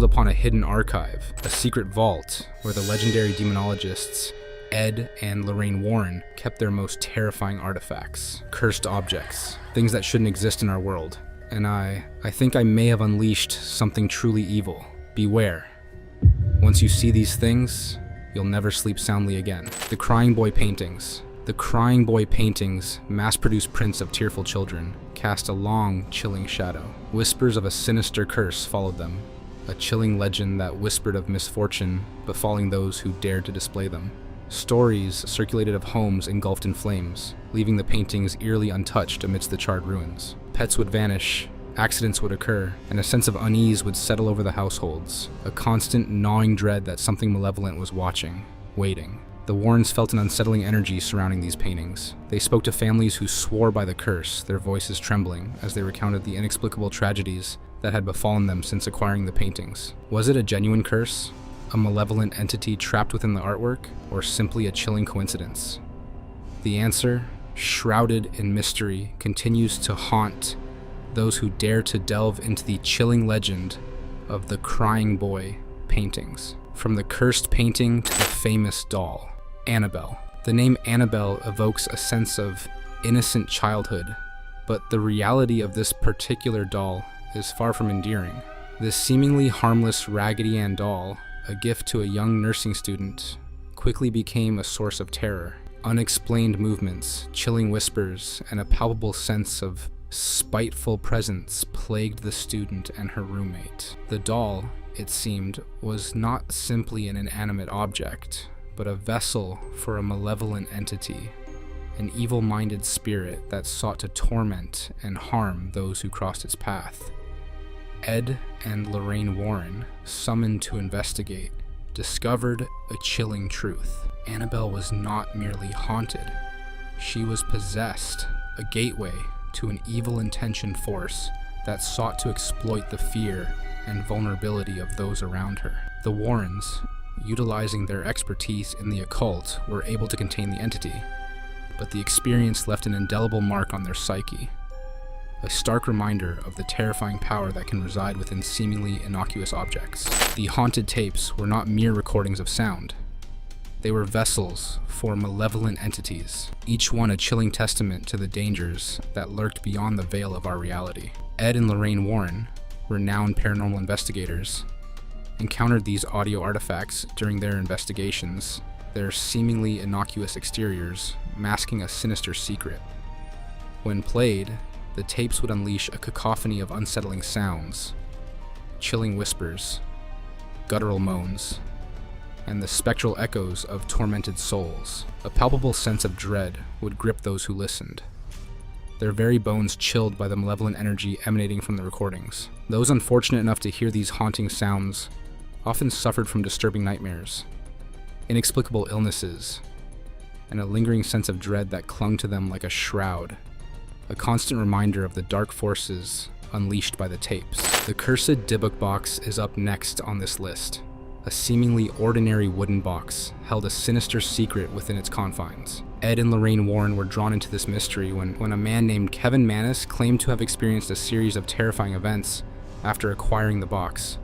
upon a hidden archive, a secret vault where the legendary demonologists Ed and Lorraine Warren kept their most terrifying artifacts, cursed objects, things that shouldn't exist in our world. And I think I may have unleashed something truly evil. Beware. Once you see these things, you'll never sleep soundly again. The Crying Boy paintings. The Crying Boy paintings, mass-produced prints of tearful children, cast a long, chilling shadow. Whispers of a sinister curse followed them, a chilling legend that whispered of misfortune befalling those who dared to display them. Stories circulated of homes engulfed in flames, leaving the paintings eerily untouched amidst the charred ruins. Pets would vanish, accidents would occur, and a sense of unease would settle over the households, a constant gnawing dread that something malevolent was watching, waiting. The Warrens felt an unsettling energy surrounding these paintings. They spoke to families who swore by the curse, their voices trembling as they recounted the inexplicable tragedies that had befallen them since acquiring the paintings. Was it a genuine curse? A malevolent entity trapped within the artwork? Or simply a chilling coincidence? The answer, shrouded in mystery, continues to haunt those who dare to delve into the chilling legend of the Crying Boy paintings. From the cursed painting to the famous doll, Annabelle. The name Annabelle evokes a sense of innocent childhood, but the reality of this particular doll is far from endearing. This seemingly harmless Raggedy Ann doll, a gift to a young nursing student, quickly became a source of terror. Unexplained movements, chilling whispers, and a palpable sense of spiteful presence plagued the student and her roommate. The doll, it seemed, was not simply an inanimate object, but a vessel for a malevolent entity, an evil-minded spirit that sought to torment and harm those who crossed its path. Ed and Lorraine Warren, summoned to investigate, discovered a chilling truth. Annabelle was not merely haunted. She was possessed, a gateway to an evil-intentioned force that sought to exploit the fear and vulnerability of those around her. The Warrens, utilizing their expertise in the occult, were able to contain the entity, but the experience left an indelible mark on their psyche, a stark reminder of the terrifying power that can reside within seemingly innocuous objects. The haunted tapes were not mere recordings of sound. They were vessels for malevolent entities, each one a chilling testament to the dangers that lurked beyond the veil of our reality. Ed and Lorraine Warren, renowned paranormal investigators, encountered these audio artifacts during their investigations, their seemingly innocuous exteriors masking a sinister secret. When played, the tapes would unleash a cacophony of unsettling sounds, chilling whispers, guttural moans, and the spectral echoes of tormented souls. A palpable sense of dread would grip those who listened, their very bones chilled by the malevolent energy emanating from the recordings. Those unfortunate enough to hear these haunting sounds often suffered from disturbing nightmares, inexplicable illnesses, and a lingering sense of dread that clung to them like a shroud, a constant reminder of the dark forces unleashed by the tapes. The cursed Dybbuk box is up next on this list. A seemingly ordinary wooden box held a sinister secret within its confines. Ed and Lorraine Warren were drawn into this mystery when a man named Kevin Mannis claimed to have experienced a series of terrifying events after acquiring the box.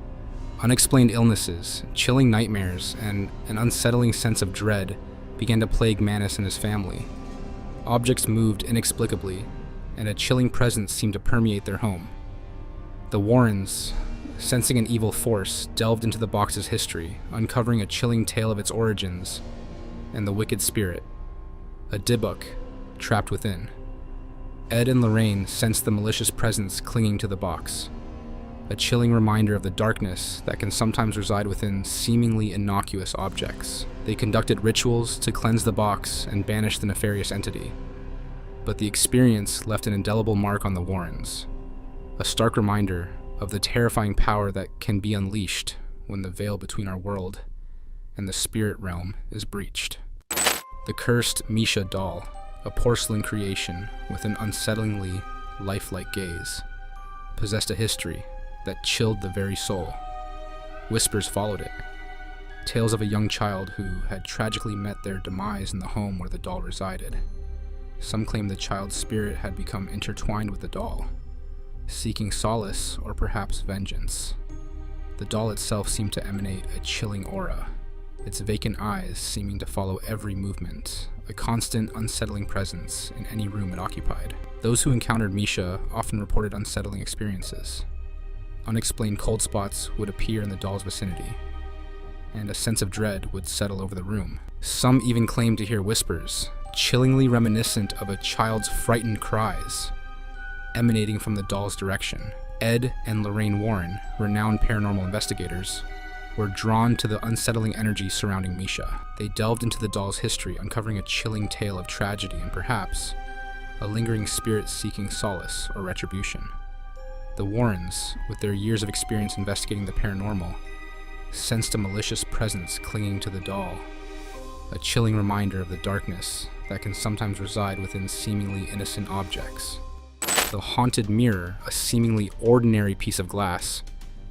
Unexplained illnesses, chilling nightmares, and an unsettling sense of dread began to plague Mannis and his family. Objects moved inexplicably, and a chilling presence seemed to permeate their home. The Warrens, sensing an evil force, delved into the box's history, uncovering a chilling tale of its origins and the wicked spirit, a Dybbuk trapped within. Ed and Lorraine sensed the malicious presence clinging to the box, a chilling reminder of the darkness that can sometimes reside within seemingly innocuous objects. They conducted rituals to cleanse the box and banish the nefarious entity, but the experience left an indelible mark on the Warrens, a stark reminder of the terrifying power that can be unleashed when the veil between our world and the spirit realm is breached. The cursed Misha doll, a porcelain creation with an unsettlingly lifelike gaze, possessed a history that chilled the very soul. Whispers followed it, tales of a young child who had tragically met their demise in the home where the doll resided. Some claim the child's spirit had become intertwined with the doll, seeking solace or perhaps vengeance. The doll itself seemed to emanate a chilling aura, its vacant eyes seeming to follow every movement, a constant, unsettling presence in any room it occupied. Those who encountered Misha often reported unsettling experiences. Unexplained cold spots would appear in the doll's vicinity, and a sense of dread would settle over the room. Some even claimed to hear whispers, chillingly reminiscent of a child's frightened cries, emanating from the doll's direction. Ed and Lorraine Warren, renowned paranormal investigators, were drawn to the unsettling energy surrounding Misha. They delved into the doll's history, uncovering a chilling tale of tragedy and perhaps a lingering spirit seeking solace or retribution. The Warrens, with their years of experience investigating the paranormal, sensed a malicious presence clinging to the doll, a chilling reminder of the darkness that can sometimes reside within seemingly innocent objects. The haunted mirror, a seemingly ordinary piece of glass,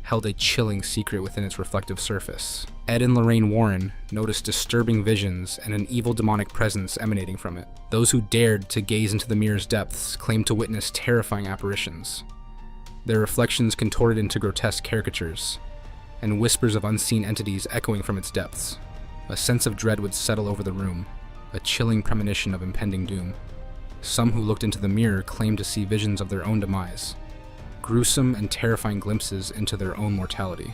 held a chilling secret within its reflective surface. Ed and Lorraine Warren noticed disturbing visions and an evil demonic presence emanating from it. Those who dared to gaze into the mirror's depths claimed to witness terrifying apparitions, their reflections contorted into grotesque caricatures, and whispers of unseen entities echoing from its depths. A sense of dread would settle over the room, a chilling premonition of impending doom. Some who looked into the mirror claimed to see visions of their own demise, gruesome and terrifying glimpses into their own mortality.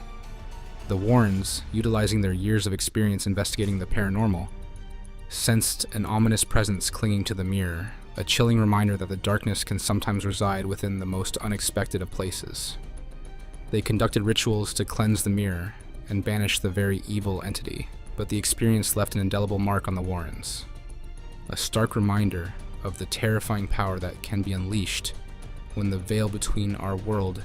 The Warrens, utilizing their years of experience investigating the paranormal, sensed an ominous presence clinging to the mirror, a chilling reminder that the darkness can sometimes reside within the most unexpected of places. They conducted rituals to cleanse the mirror and banish the very evil entity, but the experience left an indelible mark on the Warrens, a stark reminder of the terrifying power that can be unleashed when the veil between our world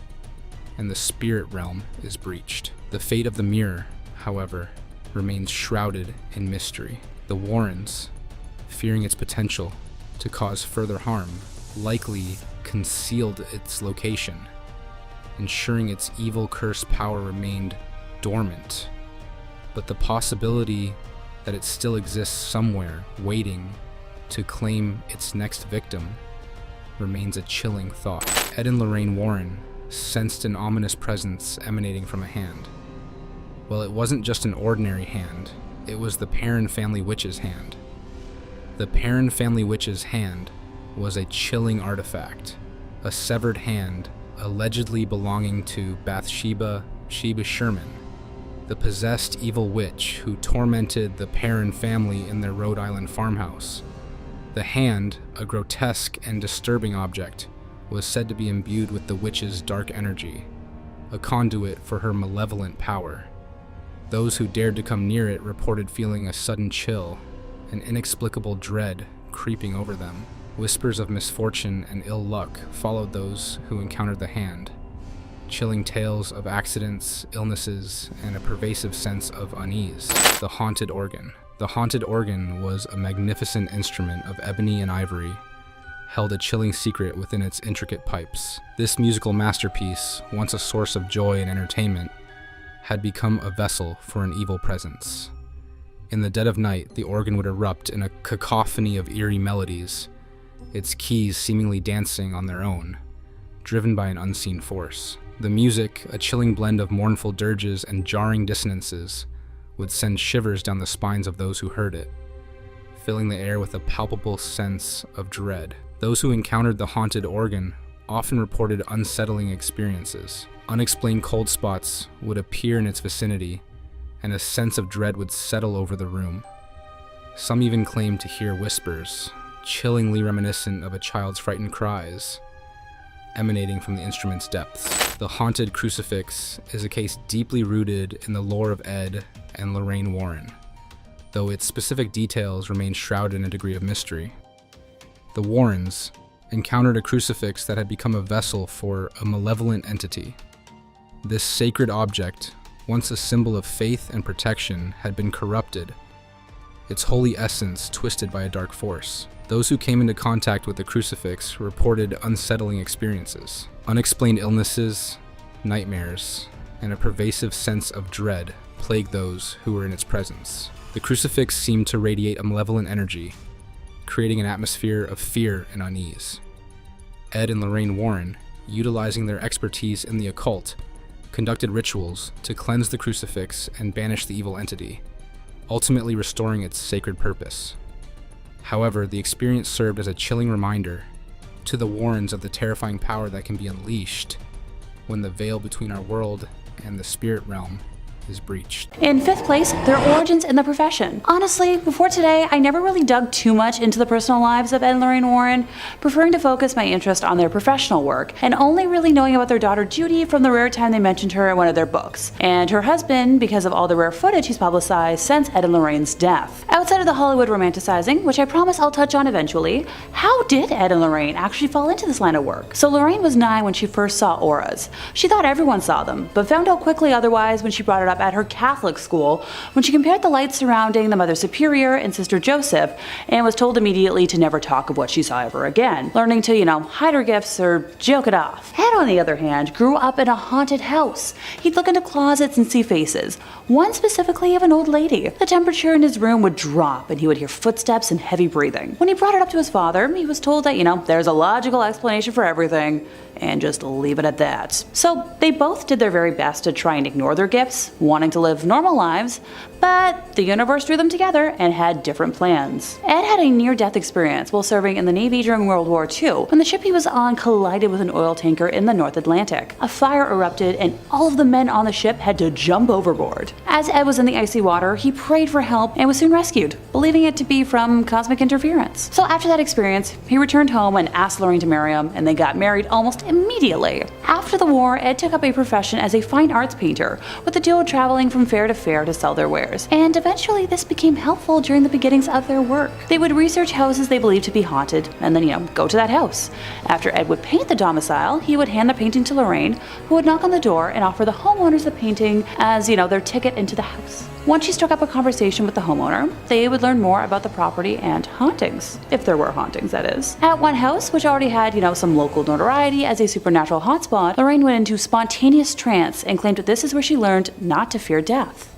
and the spirit realm is breached. The fate of the mirror, however, remains shrouded in mystery. The Warrens, fearing its potential to cause further harm, likely concealed its location, ensuring its evil curse power remained dormant. But the possibility that it still exists somewhere, waiting to claim its next victim, remains a chilling thought. Ed and Lorraine Warren sensed an ominous presence emanating from a hand. Well, it wasn't just an ordinary hand, it was the Perrin family witch's hand. The Perrin family witch's hand was a chilling artifact, a severed hand allegedly belonging to Bathsheba Sherman, the possessed evil witch who tormented the Perrin family in their Rhode Island farmhouse. The hand, a grotesque and disturbing object, was said to be imbued with the witch's dark energy, a conduit for her malevolent power. Those who dared to come near it reported feeling a sudden chill, an inexplicable dread creeping over them. Whispers of misfortune and ill luck followed those who encountered the hand, chilling tales of accidents, illnesses, and a pervasive sense of unease. The haunted organ. The haunted organ was a magnificent instrument of ebony and ivory, held a chilling secret within its intricate pipes. This musical masterpiece, once a source of joy and entertainment, had become a vessel for an evil presence. In the dead of night, the organ would erupt in a cacophony of eerie melodies, its keys seemingly dancing on their own, driven by an unseen force. The music, a chilling blend of mournful dirges and jarring dissonances, would send shivers down the spines of those who heard it, filling the air with a palpable sense of dread. Those who encountered the haunted organ often reported unsettling experiences. Unexplained cold spots would appear in its vicinity, and a sense of dread would settle over the room. Some even claimed to hear whispers, chillingly reminiscent of a child's frightened cries, emanating from the instrument's depths. The haunted crucifix is a case deeply rooted in the lore of Ed and Lorraine Warren, though its specific details remain shrouded in a degree of mystery. The Warrens encountered a crucifix that had become a vessel for a malevolent entity. This sacred object, once a symbol of faith and protection, had been corrupted, its holy essence twisted by a dark force. Those who came into contact with the crucifix reported unsettling experiences, unexplained illnesses, nightmares, and a pervasive sense of dread plagued those who were in its presence. The crucifix seemed to radiate a malevolent energy, creating an atmosphere of fear and unease. Ed and Lorraine Warren, utilizing their expertise in the occult, conducted rituals to cleanse the crucifix and banish the evil entity, ultimately restoring its sacred purpose. However, the experience served as a chilling reminder to the Warrens of the terrifying power that can be unleashed when the veil between our world and the spirit realm is breached. In 5th place, their origins in the profession. Honestly, before today, I never really dug too much into the personal lives of Ed and Lorraine Warren, preferring to focus my interest on their professional work, and only really knowing about their daughter Judy from the rare time they mentioned her in one of their books, and her husband because of all the rare footage he's publicized since Ed and Lorraine's death. Outside of the Hollywood romanticizing, which I promise I'll touch on eventually, how did Ed and Lorraine actually fall into this line of work? So Lorraine was 9 when she first saw auras. She thought everyone saw them, but found out quickly otherwise when she brought it up at her Catholic school when she compared the lights surrounding the Mother Superior and Sister Joseph and was told immediately to never talk of what she saw ever again, learning to, hide her gifts or joke it off. Ed, on the other hand, grew up in a haunted house. He'd look into closets and see faces, one specifically of an old lady. The temperature in his room would drop and he would hear footsteps and heavy breathing. When he brought it up to his father, he was told that, there's a logical explanation for everything, and just leave it at that. So they both did their very best to try and ignore their gifts, wanting to live normal lives, but the universe threw them together and had different plans. Ed had a near-death experience while serving in the Navy during World War II when the ship he was on collided with an oil tanker in the North Atlantic. A fire erupted and all of the men on the ship had to jump overboard. As Ed was in the icy water, he prayed for help and was soon rescued, believing it to be from cosmic interference. So after that experience, he returned home and asked Lorraine to marry him, and they got married almost immediately. After the war, Ed took up a profession as a fine arts painter, with the duo traveling from fair to fair to sell their wares, and eventually this became helpful during the beginnings of their work. They would research houses they believed to be haunted, and then, go to that house. After Ed would paint the domicile, he would hand the painting to Lorraine, who would knock on the door and offer the homeowners the painting as, their ticket into the house. Once she struck up a conversation with the homeowner, they would learn more about the property and hauntings, if there were hauntings, that is. At one house, which already had, some local notoriety as a supernatural hotspot, Lorraine went into spontaneous trance and claimed that this is where she learned not to fear death.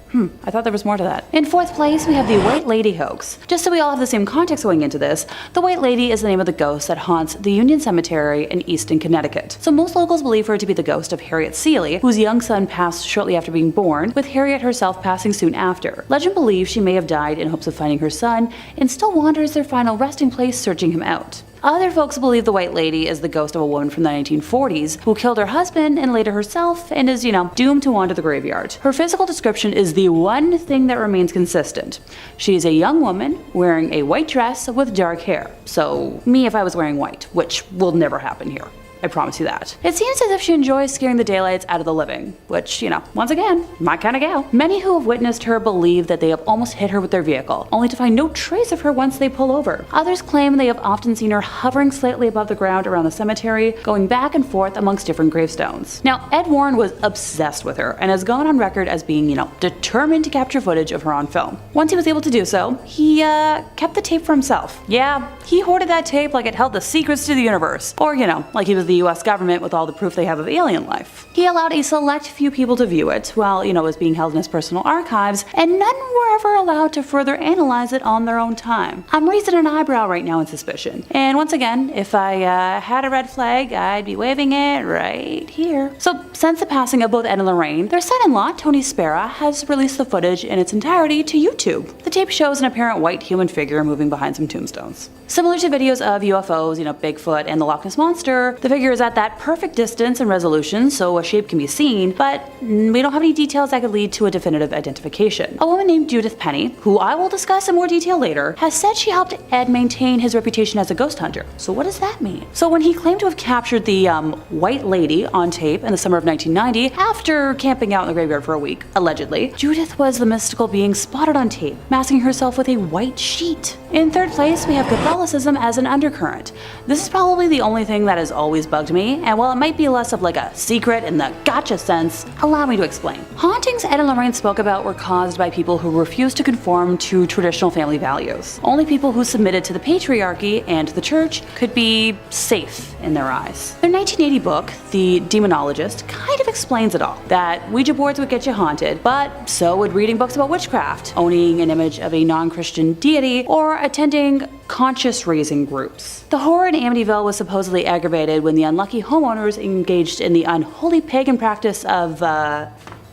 I thought there was more to that. In 4th place, we have the White Lady hoax. Just so we all have the same context going into this, the White Lady is the name of the ghost that haunts the Union Cemetery in Easton, Connecticut. So most locals believe her to be the ghost of Harriet Seeley, whose young son passed shortly after being born, with Harriet herself passing soon after. Legend believes she may have died in hopes of finding her son and still wanders their final resting place searching him out. Other folks believe the White Lady is the ghost of a woman from the 1940s who killed her husband and later herself and is, doomed to wander the graveyard. Her physical description is the one thing that remains consistent. She is a young woman wearing a white dress with dark hair. So me if I was wearing white, which will never happen here. I promise you that. It seems as if she enjoys scaring the daylights out of the living, which, once again, my kind of gal. Many who have witnessed her believe that they have almost hit her with their vehicle, only to find no trace of her once they pull over. Others claim they have often seen her hovering slightly above the ground around the cemetery, going back and forth amongst different gravestones. Now, Ed Warren was obsessed with her and has gone on record as being, determined to capture footage of her on film. Once he was able to do so, he kept the tape for himself. Yeah, he hoarded that tape like it held the secrets to the universe, or, like he was the US government with all the proof they have of alien life. He allowed a select few people to view it while, it was being held in his personal archives, and none were ever allowed to further analyze it on their own time. I'm raising an eyebrow right now in suspicion. And once again, if I had a red flag, I'd be waving it right here. So since the passing of both Ed and Lorraine, their son-in-law, Tony Spera, has released the footage in its entirety to YouTube. The tape shows an apparent white human figure moving behind some tombstones. Similar to videos of UFOs, Bigfoot and the Loch Ness Monster, the figure is at that perfect distance and resolution so a shape can be seen, but we don't have any details that could lead to a definitive identification. A woman named Judith Penny, who I will discuss in more detail later, has said she helped Ed maintain his reputation as a ghost hunter. So what does that mean? So when he claimed to have captured the White Lady on tape in the summer of 1990, after camping out in the graveyard for a week, allegedly, Judith was the mystical being spotted on tape, masking herself with a white sheet. In 3rd place, we have Catholicism as an undercurrent. This is probably the only thing that has always bugged me, and while it might be less of like a secret in the gotcha sense, allow me to explain. Hauntings Ed and Lorraine spoke about were caused by people who refused to conform to traditional family values. Only people who submitted to the patriarchy and the church could be safe in their eyes. Their 1980 book, The Demonologist, kind of explains it all. That Ouija boards would get you haunted, but so would reading books about witchcraft, owning an image of a non-Christian deity, or attending conscious-raising groups. The horror in Amityville was supposedly aggravated when the unlucky homeowners engaged in the unholy pagan practice of,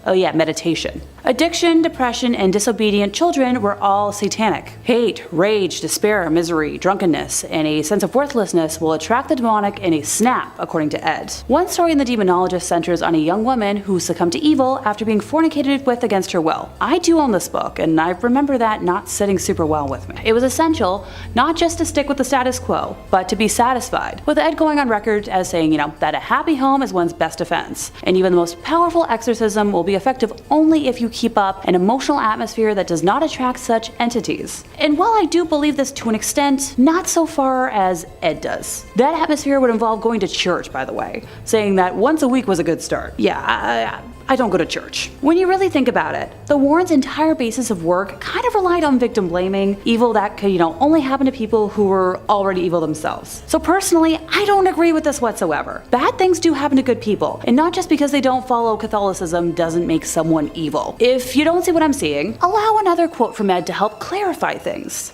meditation. Addiction, depression, and disobedient children were all satanic. Hate, rage, despair, misery, drunkenness, and a sense of worthlessness will attract the demonic in a snap, according to Ed. One story in The Demonologist centers on a young woman who succumbed to evil after being fornicated with against her will. I do own this book, and I remember that not sitting super well with me. It was essential not just to stick with the status quo, but to be satisfied, with Ed going on record as saying, that a happy home is one's best defense, and even the most powerful exorcism will be effective only if you keep up an emotional atmosphere that does not attract such entities. And while I do believe this to an extent, not so far as Ed does. That atmosphere would involve going to church, by the way, saying that once a week was a good start. Yeah, I don't go to church. When you really think about it, the Warrens' entire basis of work kind of relied on victim blaming, evil that could, only happen to people who were already evil themselves. So personally, I don't agree with this whatsoever. Bad things do happen to good people, and not just because they don't follow Catholicism doesn't make someone evil. If you don't see what I'm seeing, allow another quote from Ed to help clarify things.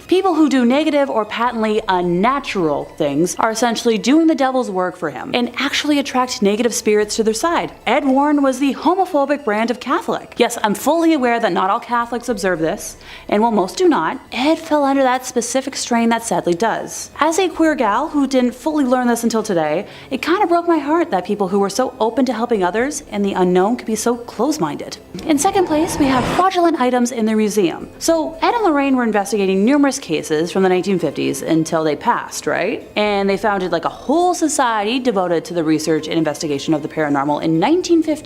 People who do negative or patently unnatural things are essentially doing the devil's work for him, and actually attract negative spirits to their side. Ed Warren was the homophobic brand of Catholic. Yes, I'm fully aware that not all Catholics observe this, and while most do not, Ed fell under that specific strain that sadly does. As a queer gal who didn't fully learn this until today, it kind of broke my heart that people who were so open to helping others and the unknown could be so close-minded. In second place, we have fraudulent items in the museum. So Ed and Lorraine were investigating numerous cases from the 1950s until they passed, right? And they founded a whole society devoted to the research and investigation of the paranormal in 1952.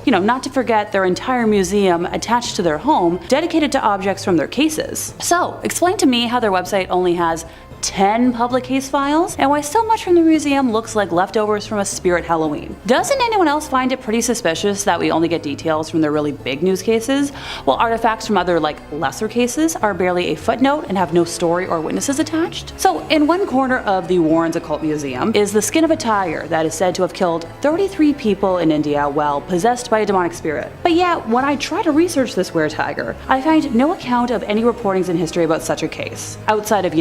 Not to forget their entire museum attached to their home, dedicated to objects from their cases. So, explain to me how their website only has 10 public case files, and why so much from the museum looks like leftovers from a spirit Halloween. Doesn't anyone else find it pretty suspicious that we only get details from their really big news cases, while artifacts from other lesser cases are barely a footnote and have no story or witnesses attached? So in one corner of the Warren Occult Museum is the skin of a tiger that is said to have killed 33 people in India while possessed by a demonic spirit. But yet, when I try to research this were-tiger, I find no account of any reportings in history about such a case, outside of,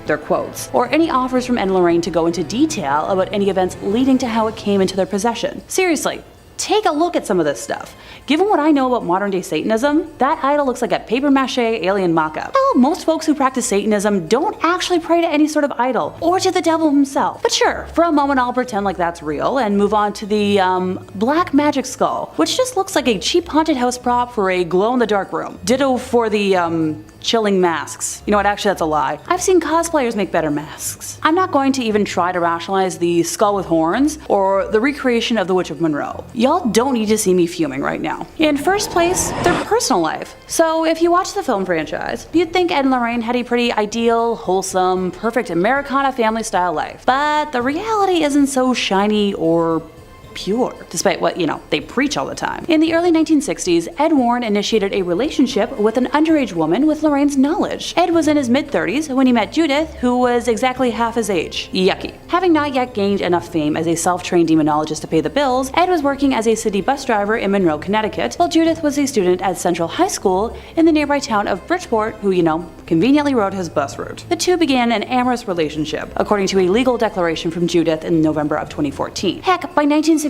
their quotes, or any offers from Ed and Lorraine to go into detail about any events leading to how it came into their possession. Seriously, take a look at some of this stuff. Given what I know about modern day Satanism, that idol looks like a papier-mâché alien mock-up. Well, most folks who practice Satanism don't actually pray to any sort of idol, or to the devil himself. But sure, for a moment I'll pretend like that's real and move on to the, black magic skull, which just looks like a cheap haunted house prop for a glow-in-the-dark room. Ditto for the, chilling masks. You know what, actually that's a lie. I've seen cosplayers make better masks. I'm not going to even try to rationalize the skull with horns or the recreation of the Witch of Monroe. Y'all don't need to see me fuming right now. In first place, their personal life. So if you watch the film franchise, you'd think Ed and Lorraine had a pretty ideal, wholesome, perfect Americana family style life. But the reality isn't so shiny or pure, despite what, they preach all the time. In the early 1960s, Ed Warren initiated a relationship with an underage woman with Lorraine's knowledge. Ed was in his mid-30s when he met Judith, who was exactly half his age. Yucky. Having not yet gained enough fame as a self-trained demonologist to pay the bills, Ed was working as a city bus driver in Monroe, Connecticut, while Judith was a student at Central High School in the nearby town of Bridgeport, who, conveniently rode his bus route. The two began an amorous relationship, according to a legal declaration from Judith in November of 2014. Heck, by 1963,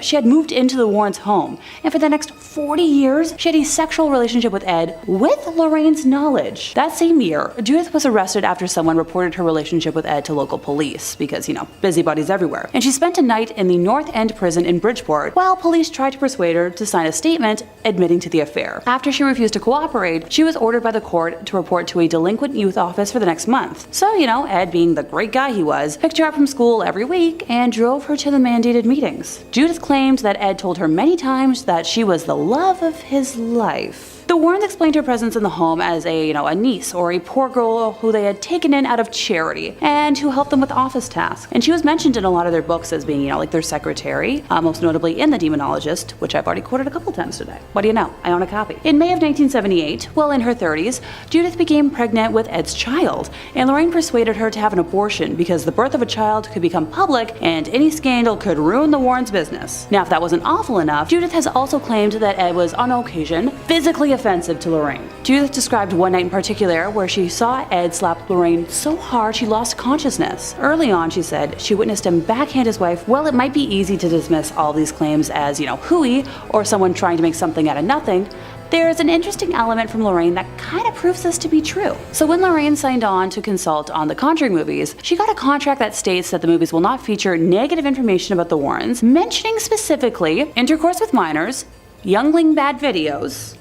she had moved into the Warrens' home, and for the next 40 years, she had a sexual relationship with Ed with Lorraine's knowledge. That same year, Judith was arrested after someone reported her relationship with Ed to local police, because, busybodies everywhere. And she spent a night in the North End prison in Bridgeport, while police tried to persuade her to sign a statement admitting to the affair. After she refused to cooperate, she was ordered by the court to report to a delinquent youth office for the next month. So, Ed, being the great guy he was, picked her up from school every week and drove her to the mandated meetings. Judith claimed that Ed told her many times that she was the love of his life. The Warrens explained her presence in the home as a niece or a poor girl who they had taken in out of charity and who helped them with office tasks. And she was mentioned in a lot of their books as being, like their secretary, most notably in The Demonologist, which I've already quoted a couple times today. What do you know? I own a copy. In May of 1978, well in her 30s, Judith became pregnant with Ed's child, and Lorraine persuaded her to have an abortion because the birth of a child could become public and any scandal could ruin the Warrens' business. Now, if that wasn't awful enough, Judith has also claimed that Ed was, on occasion, physically offensive to Lorraine. Judith described one night in particular where she saw Ed slap Lorraine so hard she lost consciousness. Early on, she said, she witnessed him backhand his wife. Well, it might be easy to dismiss all these claims as, hooey, or someone trying to make something out of nothing. There's an interesting element from Lorraine that kind of proves this to be true. So when Lorraine signed on to consult on the Conjuring movies, she got a contract that states that the movies will not feature negative information about the Warrens, mentioning specifically intercourse with minors, youngling bad videos,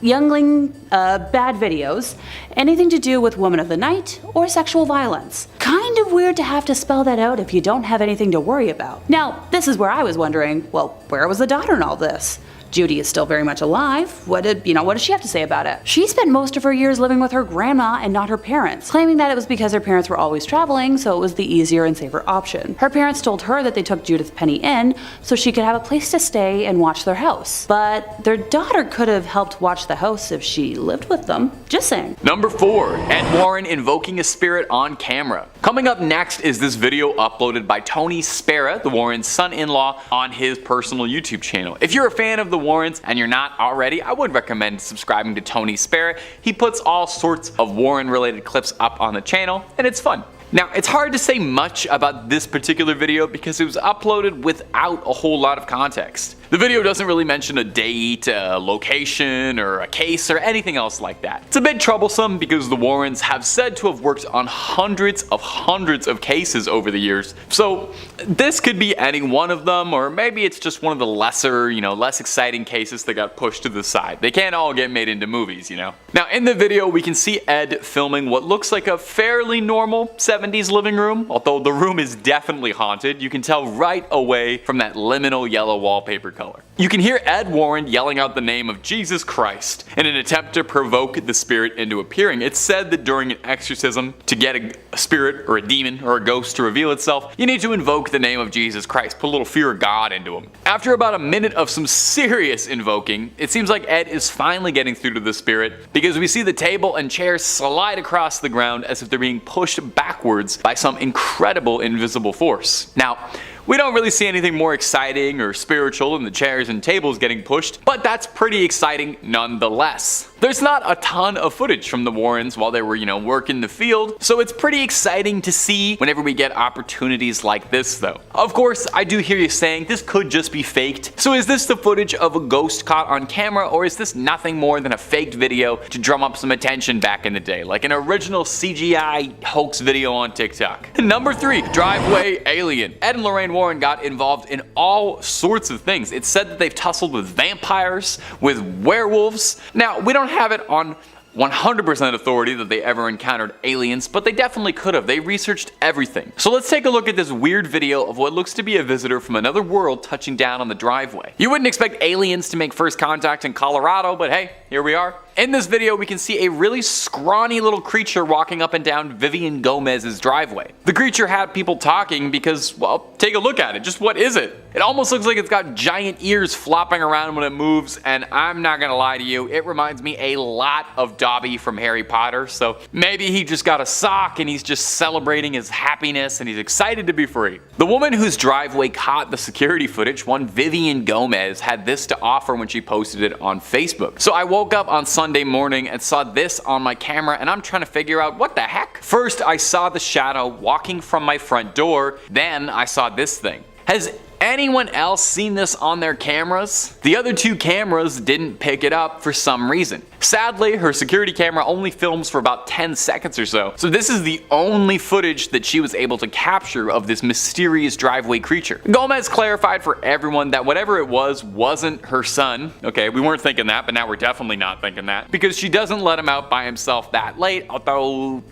anything to do with women of the night, or sexual violence. Kind of weird to have to spell that out if you don't have anything to worry about. Now, this is where I was wondering, well, where was the daughter in all this? Judy is still very much alive. What does she have to say about it? She spent most of her years living with her grandma and not her parents, claiming that it was because her parents were always traveling, so it was the easier and safer option. Her parents told her that they took Judith Penny in so she could have a place to stay and watch their house. But their daughter could have helped watch the house if she lived with them. Just saying. Number 4. Ed Warren invoking a spirit on camera. Coming up next is this video uploaded by Tony Spera, the Warrens' son-in-law, on his personal YouTube channel. If you're a fan of the Warrens and you're not already, I would recommend subscribing to Tony Spera. He puts all sorts of Warren related clips up on the channel and it's fun. Now, it's hard to say much about this particular video because it was uploaded without a whole lot of context. The video doesn't really mention a date, a location, or a case, or anything else like that. It's a bit troublesome because the Warrens have said to have worked on hundreds of cases over the years. So this could be any one of them, or maybe it's just one of the lesser, less exciting cases that got pushed to the side. They can't all get made into movies, Now, in the video, we can see Ed filming what looks like a fairly normal 70s living room, although the room is definitely haunted. You can tell right away from that liminal yellow wallpaper color. You can hear Ed Warren yelling out the name of Jesus Christ in an attempt to provoke the spirit into appearing. It's said that during an exorcism, to get a spirit or a demon or a ghost to reveal itself, you need to invoke the name of Jesus Christ, put a little fear of God into him. After about a minute of some serious invoking, it seems like Ed is finally getting through to the spirit because we see the table and chairs slide across the ground as if they're being pushed backwards by some incredible invisible force. Now, we don't really see anything more exciting or spiritual than the chairs and tables getting pushed, but that's pretty exciting nonetheless. There's not a ton of footage from the Warrens while they were, working the field, so it's pretty exciting to see whenever we get opportunities like this though. Of course, I do hear you saying this could just be faked. So is this the footage of a ghost caught on camera, or is this nothing more than a faked video to drum up some attention back in the day, like an original CGI hoax video on TikTok? Number 3, driveway alien. Ed and Lorraine Warren got involved in all sorts of things. It's said that they've tussled with vampires, with werewolves. Now, we don't have it on 100% authority that they ever encountered aliens, but they definitely could have. They researched everything. So let's take a look at this weird video of what looks to be a visitor from another world touching down on the driveway. You wouldn't expect aliens to make first contact in Colorado, but hey, here we are. In this video, we can see a really scrawny little creature walking up and down Vivian Gomez's driveway. The creature had people talking because, well, take a look at it. Just what is it? It almost looks like it's got giant ears flopping around when it moves, and I'm not gonna lie to you, it reminds me a lot of Dobby from Harry Potter, so maybe he just got a sock and he's just celebrating his happiness and he's excited to be free. The woman whose driveway caught the security footage, one Vivian Gomez, had this to offer when she posted it on Facebook. So I woke up on Sunday morning and saw this on my camera, and I'm trying to figure out what the heck. First, I saw the shadow walking from my front door, then I saw this thing. Has anyone else seen this on their cameras? The other 2 cameras didn't pick it up for some reason. Sadly, her security camera only films for about 10 seconds or so, so this is the only footage that she was able to capture of this mysterious driveway creature. Gomez clarified for everyone that whatever it was wasn't her son. Okay, we weren't thinking that, but now we're definitely not thinking that, because she doesn't let him out by himself that late, although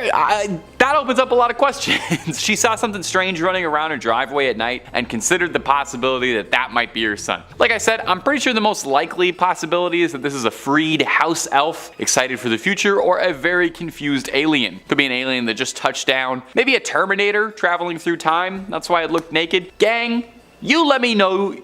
That opens up a lot of questions. She saw something strange running around her driveway at night and considered the possibility that that might be her son. Like I said, I'm pretty sure the most likely possibility is that this is a freed house elf excited for the future, or a very confused alien. Could be an alien that just touched down. Maybe a Terminator traveling through time. That's why it looked naked. Gang, you let me know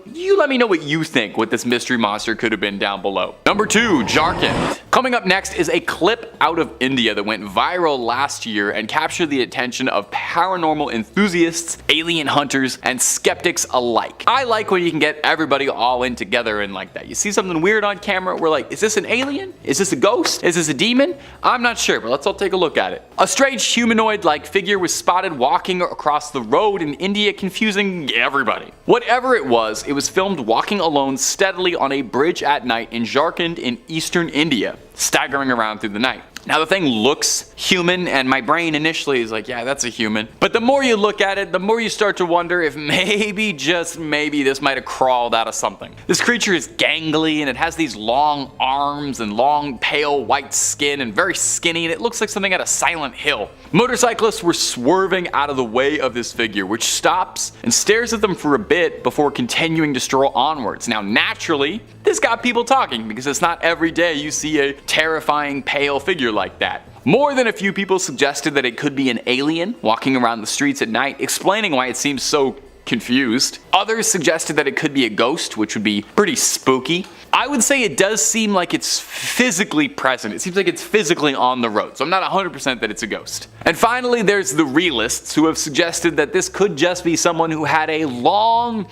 what you think what this mystery monster could have been down below. Number 2, Jharkhand. Coming up next is a clip out of India that went viral last year and captured the attention of paranormal enthusiasts, alien hunters, and skeptics alike. I like when you can get everybody all in together and like that. You see something weird on camera, we're like, is this an alien? Is this a ghost? Is this a demon? I'm not sure, but let's all take a look at it. A strange humanoid-like figure was spotted walking across the road in India, confusing everybody. Whatever it was filmed walking alone steadily on a bridge at night in Jharkhand in eastern India, staggering around through the night. Now the thing looks human, and my brain initially is like, yeah, that's a human. But the more you look at it, the more you start to wonder if maybe, just maybe, this might have crawled out of something. This creature is gangly, and it has these long arms and long pale white skin and very skinny, and it looks like something out of Silent Hill. Motorcyclists were swerving out of the way of this figure, which stops and stares at them for a bit before continuing to stroll onwards. Now naturally, this got people talking, because it's not every day you see a terrifying pale figure like that. More than a few people suggested that it could be an alien walking around the streets at night, explaining why it seems so confused. Others suggested that it could be a ghost, which would be pretty spooky. I would say it does seem like it's physically present. It seems like it's physically on the road, so I'm not 100% that it's a ghost. And finally, there's the realists, who have suggested that this could just be someone who had a long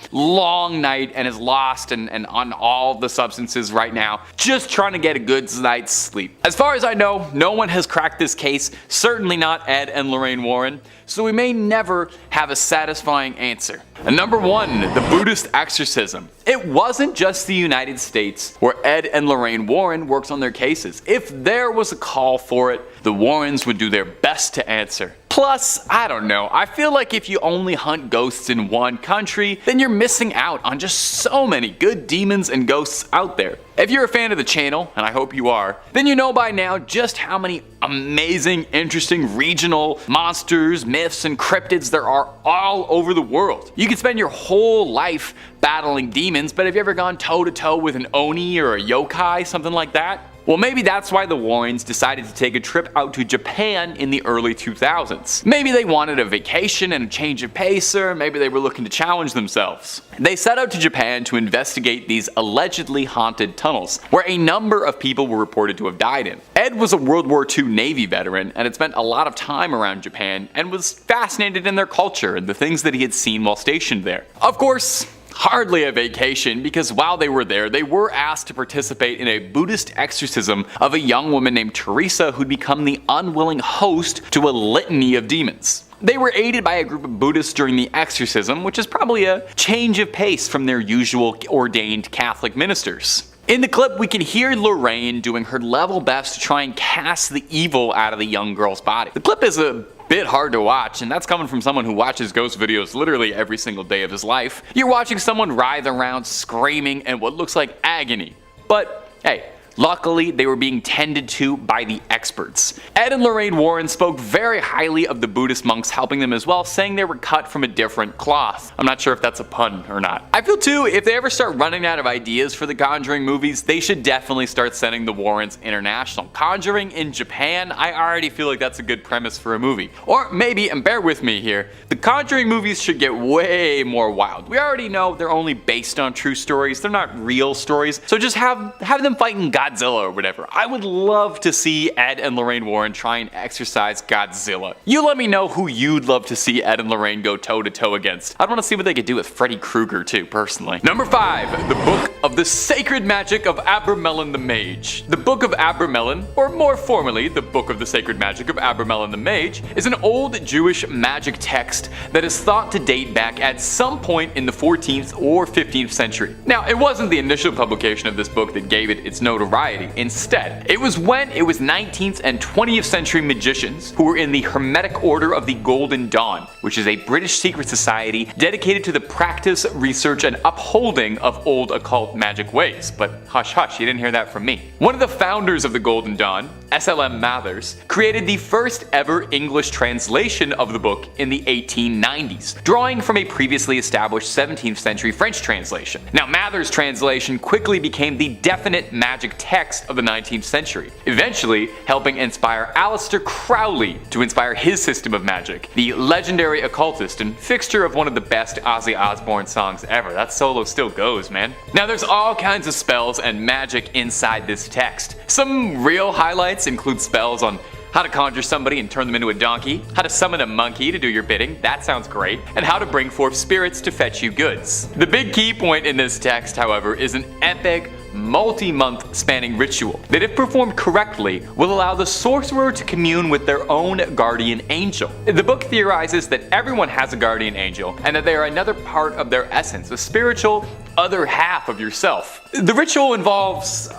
night and is lost and on all the substances right now, just trying to get a good night's sleep. As far as I know, no one has cracked this case, certainly not Ed and Lorraine Warren, so we may never have a satisfying answer. And number 1, the Buddhist exorcism. It wasn't just the United States where Ed and Lorraine Warren worked on their cases. If there was a call for it, the Warrens would do their best to answer. Plus, I don't know, I feel like if you only hunt ghosts in one country, then you're missing out on just so many good demons and ghosts out there. If you're a fan of the channel, and I hope you are, then you know by now just how many amazing, interesting regional monsters, myths, and cryptids there are all over the world. You could spend your whole life battling demons, but have you ever gone toe-to-toe with an Oni or a yokai, something like that? Well, maybe that's why the Warrens decided to take a trip out to Japan in the early 2000s. Maybe they wanted a vacation and a change of pace, or maybe they were looking to challenge themselves. They set out to Japan to investigate these allegedly haunted tunnels, where a number of people were reported to have died in. Ed was a World War II Navy veteran and had spent a lot of time around Japan and was fascinated in their culture and the things that he had seen while stationed there. Of course, hardly a vacation, because while they were there, they were asked to participate in a Buddhist exorcism of a young woman named Teresa who'd become the unwilling host to a litany of demons. They were aided by a group of Buddhists during the exorcism, which is probably a change of pace from their usual ordained Catholic ministers. In the clip, we can hear Lorraine doing her level best to try and cast the evil out of the young girl's body. The clip is a bit hard to watch, and that's coming from someone who watches ghost videos literally every single day of his life. You're watching someone writhe around screaming in what looks like agony. But hey, luckily they were being tended to by the experts. Ed and Lorraine Warren spoke very highly of the Buddhist monks helping them as well, saying they were cut from a different cloth. I'm not sure if that's a pun or not. I feel too, if they ever start running out of ideas for the Conjuring movies, they should definitely start sending the Warrens international. Conjuring in Japan, I already feel like that's a good premise for a movie. Or maybe, and bear with me here, the Conjuring movies should get way more wild. We already know they're only based on true stories, they're not real stories, so just have them fighting Godzilla or whatever. I would love to see Ed and Lorraine Warren try and exorcise Godzilla. You let me know who you'd love to see Ed and Lorraine go toe-to-toe against. I'd want to see what they could do with Freddy Krueger too, personally. Number 5, the Book of the Sacred Magic of Abramelin the Mage. The Book of Abramelin, or more formally, the Book of the Sacred Magic of Abramelin the Mage, is an old Jewish magic text that is thought to date back at some point in the 14th or 15th century. Now, it wasn't the initial publication of this book that gave it its notoriety. Instead, it was when it was 19th and 20th century magicians who were in the Hermetic Order of the Golden Dawn, which is a British secret society dedicated to the practice, research, and upholding of old occult magic ways. But hush hush, you didn't hear that from me. One of the founders of the Golden Dawn, S.L.M. Mathers, created the first ever English translation of the book in the 1890s, drawing from a previously established 17th century French translation. Now, Mathers' translation quickly became the definite magic text of the 19th century, eventually helping inspire Aleister Crowley to inspire his system of magic, the legendary occultist and fixture of one of the best Ozzy Osbourne songs ever. That solo still goes, man. Now, there's all kinds of spells and magic inside this text. Some real highlights include spells on how to conjure somebody and turn them into a donkey, how to summon a monkey to do your bidding, that sounds great, and how to bring forth spirits to fetch you goods. The big key point in this text, however, is an epic, multi-month spanning ritual that, if performed correctly, will allow the sorcerer to commune with their own guardian angel. The book theorizes that everyone has a guardian angel and that they are another part of their essence, a spiritual other half of yourself. The ritual involves,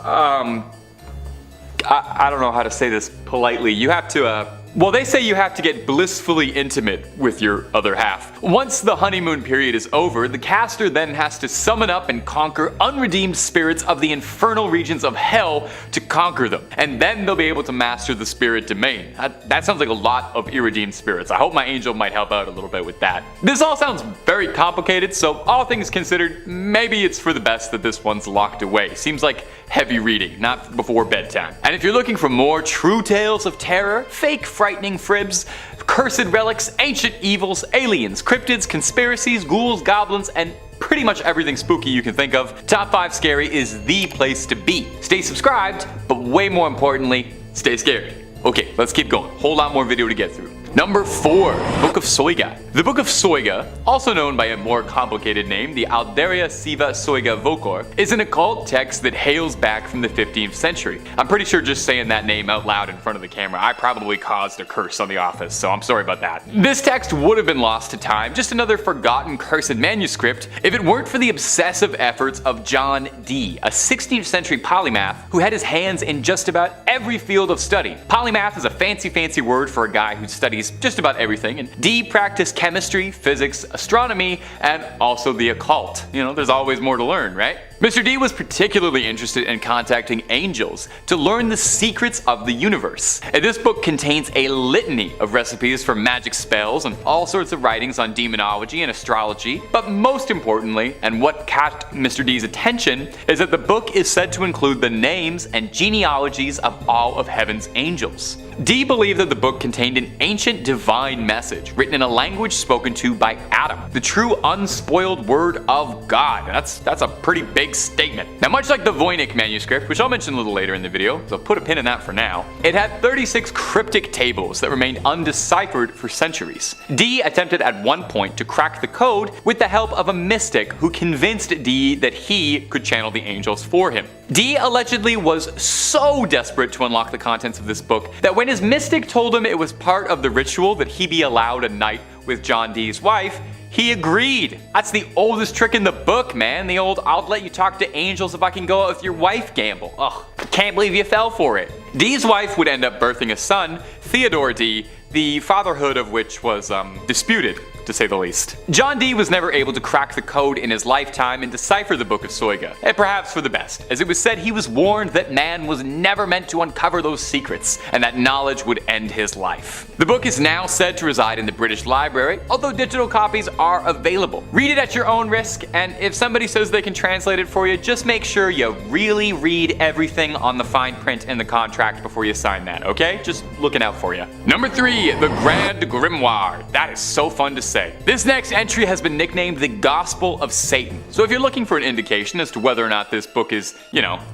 I don't know how to say this politely. You have to, well, they say you have to get blissfully intimate with your other half. Once the honeymoon period is over, the caster then has to summon up and conquer unredeemed spirits of the infernal regions of hell to conquer them. And then they'll be able to master the spirit domain. That sounds like a lot of irredeemed spirits. I hope my angel might help out a little bit with that. This all sounds very complicated, so all things considered, maybe it's for the best that this one's locked away. Seems like heavy reading, not before bedtime. And if you're looking for more true tales of terror, fake frightening fribs, cursed relics, ancient evils, aliens, cryptids, conspiracies, ghouls, goblins, and pretty much everything spooky you can think of, Top 5 Scary is the place to be. Stay subscribed, but way more importantly, stay scared. Okay, let's keep going. Whole lot more video to get through. Number 4, Book of Soiga. The Book of Soiga, also known by a more complicated name, the Alderia Siva Soiga Vocor, is an occult text that hails back from the 15th century. I'm pretty sure just saying that name out loud in front of the camera, I probably caused a curse on The Office, so I'm sorry about that. This text would have been lost to time, just another forgotten cursed manuscript, if it weren't for the obsessive efforts of John Dee, a 16th century polymath who had his hands in just about every field of study. Polymath is a fancy word for a guy who studies just about everything, and Dee practiced chemistry, physics, astronomy, and also the occult. You know, there's always more to learn, right? Mr. Dee was particularly interested in contacting angels to learn the secrets of the universe. And this book contains a litany of recipes for magic spells and all sorts of writings on demonology and astrology, but most importantly, and what caught Mr. Dee's attention, is that the book is said to include the names and genealogies of all of heaven's angels. Dee believed that the book contained an ancient divine message written in a language spoken to by Adam, the true unspoiled word of God. That's a pretty big statement. Now, much like the Voynich manuscript, which I'll mention a little later in the video, so put a pin in that for now, it had 36 cryptic tables that remained undeciphered for centuries. Dee attempted at one point to crack the code with the help of a mystic who convinced Dee that he could channel the angels for him. Dee allegedly was so desperate to unlock the contents of this book that when his mystic told him it was part of the ritual that he be allowed a night with John Dee's wife, he agreed. That's the oldest trick in the book, man. The old "I'll let you talk to angels if I can go out with your wife" gamble. Ugh, can't believe you fell for it. Dee's wife would end up birthing a son, Theodore Dee, the fatherhood of which was disputed, to say the least. John Dee was never able to crack the code in his lifetime and decipher the Book of Soiga, and perhaps for the best, as it was said he was warned that man was never meant to uncover those secrets, and that knowledge would end his life. The book is now said to reside in the British Library, although digital copies are available. Read it at your own risk, and if somebody says they can translate it for you, just make sure you really read everything on the fine print in the contract before you sign that, okay? Just looking out for you. Number 3, the Grand Grimoire. That is so fun to say. This next entry has been nicknamed the Gospel of Satan. So if you're looking for an indication as to whether or not this book is,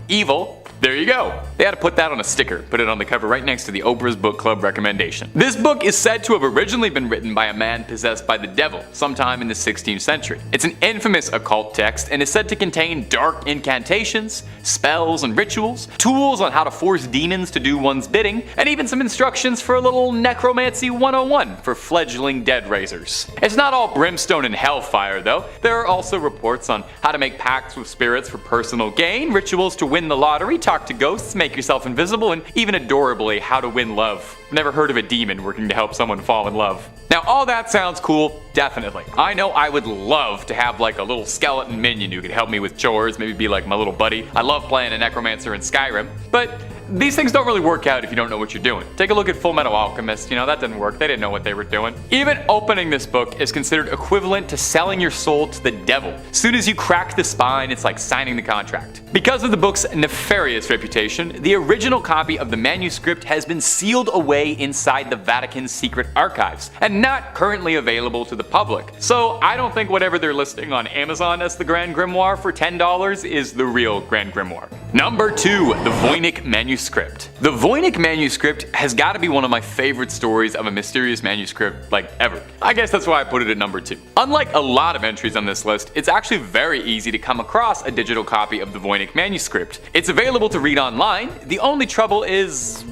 evil, there you go. They had to put that on a sticker, put it on the cover right next to the Oprah's Book Club recommendation. This book is said to have originally been written by a man possessed by the devil sometime in the 16th century. It's an infamous occult text and is said to contain dark incantations, spells and rituals, tools on how to force demons to do one's bidding, and even some instructions for a little necromancy 101 for fledgling dead raisers. It's not all brimstone and hellfire though. There are also reports on how to make pacts with spirits for personal gain, rituals to win the lottery, talk to ghosts, make yourself invisible, and even adorably, how to win love. Never heard of a demon working to help someone fall in love. Now, all that sounds cool, definitely. I know I would love to have like a little skeleton minion who could help me with chores, maybe be like my little buddy. I love playing a necromancer in Skyrim, but these things don't really work out if you don't know what you're doing. Take a look at Full Metal Alchemist, that didn't work, they didn't know what they were doing. Even opening this book is considered equivalent to selling your soul to the devil. As soon as you crack the spine, it's like signing the contract. Because of the book's nefarious reputation, the original copy of the manuscript has been sealed away inside the Vatican's secret archives, and not currently available to the public. So I don't think whatever they're listing on Amazon as the Grand Grimoire for $10 is the real Grand Grimoire. Number 2, the Voynich Manuscript. The Voynich Manuscript has got to be one of my favorite stories of a mysterious manuscript, like, ever. I guess that's why I put it at number 2. Unlike a lot of entries on this list, it's actually very easy to come across a digital copy of the Voynich Manuscript. It's available to read online. The only trouble is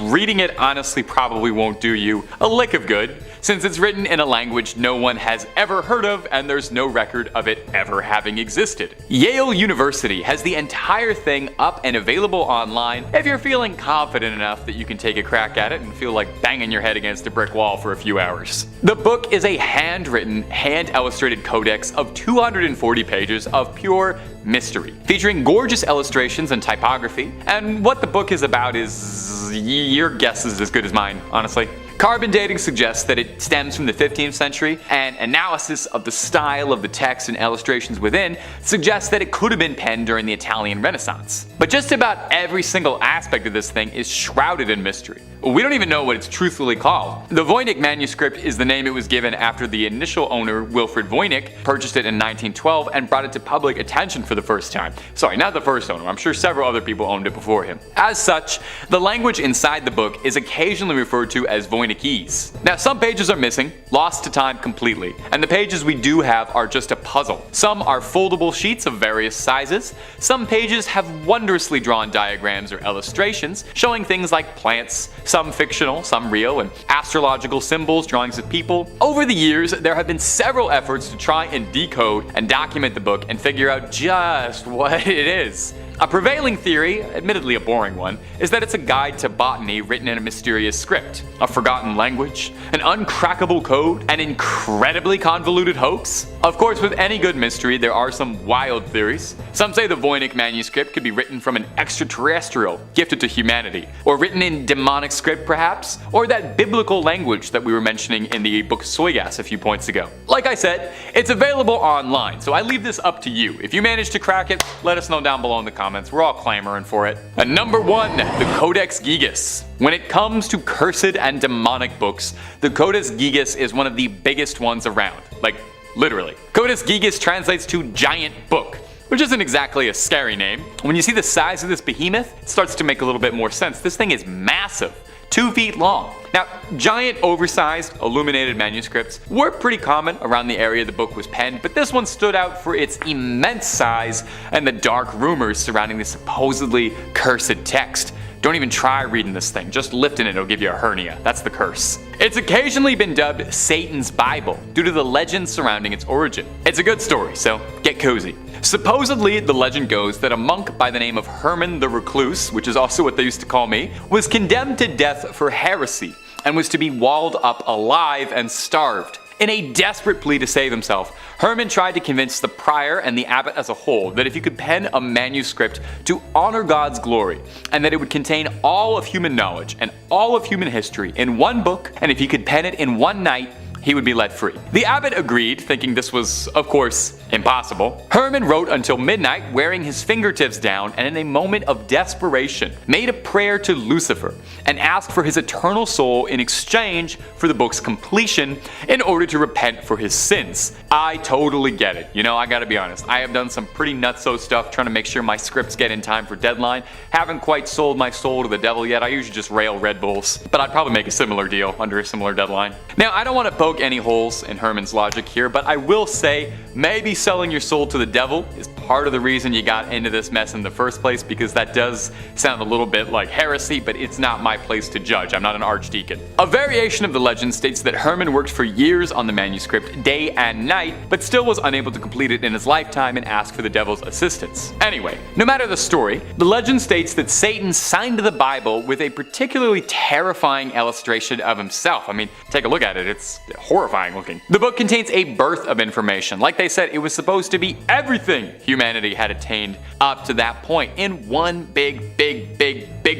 reading it honestly probably won't do you a lick of good, since it's written in a language no one has ever heard of and there's no record of it ever having existed. Yale University has the entire thing up and available online if you're feeling confident enough that you can take a crack at it and feel like banging your head against a brick wall for a few hours. The book is a handwritten, hand-illustrated codex of 240 pages of pure mystery, featuring gorgeous illustrations and typography, and what the book is about is your guess is as good as mine, honestly. Carbon dating suggests that it stems from the 15th century, and analysis of the style of the text and illustrations within suggests that it could have been penned during the Italian Renaissance. But just about every single aspect of this thing is shrouded in mystery. We don't even know what it's truthfully called. The Voynich manuscript is the name it was given after the initial owner, Wilfred Voynich, purchased it in 1912 and brought it to public attention for the first time. Sorry, not the first owner, I'm sure several other people owned it before him. As such, the language inside the book is occasionally referred to as Voynichese. Now, some pages are missing, lost to time completely, and the pages we do have are just a puzzle. Some are foldable sheets of various sizes, some pages have wondrously drawn diagrams or illustrations showing things like plants, some fictional, some real, and astrological symbols, drawings of people. Over the years, there have been several efforts to try and decode and document the book and figure out just what it is. A prevailing theory, admittedly a boring one, is that it's a guide to botany written in a mysterious script, a forgotten language, an uncrackable code, an incredibly convoluted hoax. Of course, with any good mystery, there are some wild theories. Some say the Voynich manuscript could be written from an extraterrestrial gifted to humanity, or written in demonic script perhaps, or that biblical language that we were mentioning in the book Soygas a few points ago. Like I said, it's available online, so I leave this up to you. If you manage to crack it, let us know down below in the comments. We're all clamoring for it. And number 1, the Codex Gigas. When it comes to cursed and demonic books, the Codex Gigas is one of the biggest ones around. Like, literally. Codex Gigas translates to giant book, which isn't exactly a scary name. When you see the size of this behemoth, it starts to make a little bit more sense. This thing is massive. 2 feet long. Now, giant, oversized, illuminated manuscripts were pretty common around the area the book was penned, but this one stood out for its immense size and the dark rumors surrounding the supposedly cursed text. Don't even try reading this thing, just lifting it'll give you a hernia. That's the curse. It's occasionally been dubbed Satan's Bible due to the legend surrounding its origin. It's a good story, so get cozy. Supposedly, the legend goes that a monk by the name of Herman the Recluse, which is also what they used to call me, was condemned to death for heresy and was to be walled up alive and starved. In a desperate plea to save himself, Herman tried to convince the prior and the abbot as a whole that if he could pen a manuscript to honor God's glory, and that it would contain all of human knowledge and all of human history in one book, and if he could pen it in one night, he would be let free. The abbot agreed, thinking this was, of course, impossible. Herman wrote until midnight, wearing his fingertips down, and in a moment of desperation, made a prayer to Lucifer and asked for his eternal soul in exchange for the book's completion in order to repent for his sins. I totally get it. I gotta be honest, I have done some pretty nutso stuff trying to make sure my scripts get in time for deadline. Haven't quite sold my soul to the devil yet. I usually just rail Red Bulls, but I'd probably make a similar deal under a similar deadline. Now, I don't want to poke any holes in Herman's logic here, but I will say maybe selling your soul to the devil is part of the reason you got into this mess in the first place, because that does sound a little bit like heresy, but it's not my place to judge. I'm not an archdeacon. A variation of the legend states that Herman worked for years on the manuscript, day and night, but still was unable to complete it in his lifetime and asked for the devil's assistance. Anyway, no matter the story, the legend states that Satan signed the Bible with a particularly terrifying illustration of himself. I mean, take a look at it, it's horrifying looking. The book contains a birth of information. Like they said, it was supposed to be everything humanity had attained up to that point in one big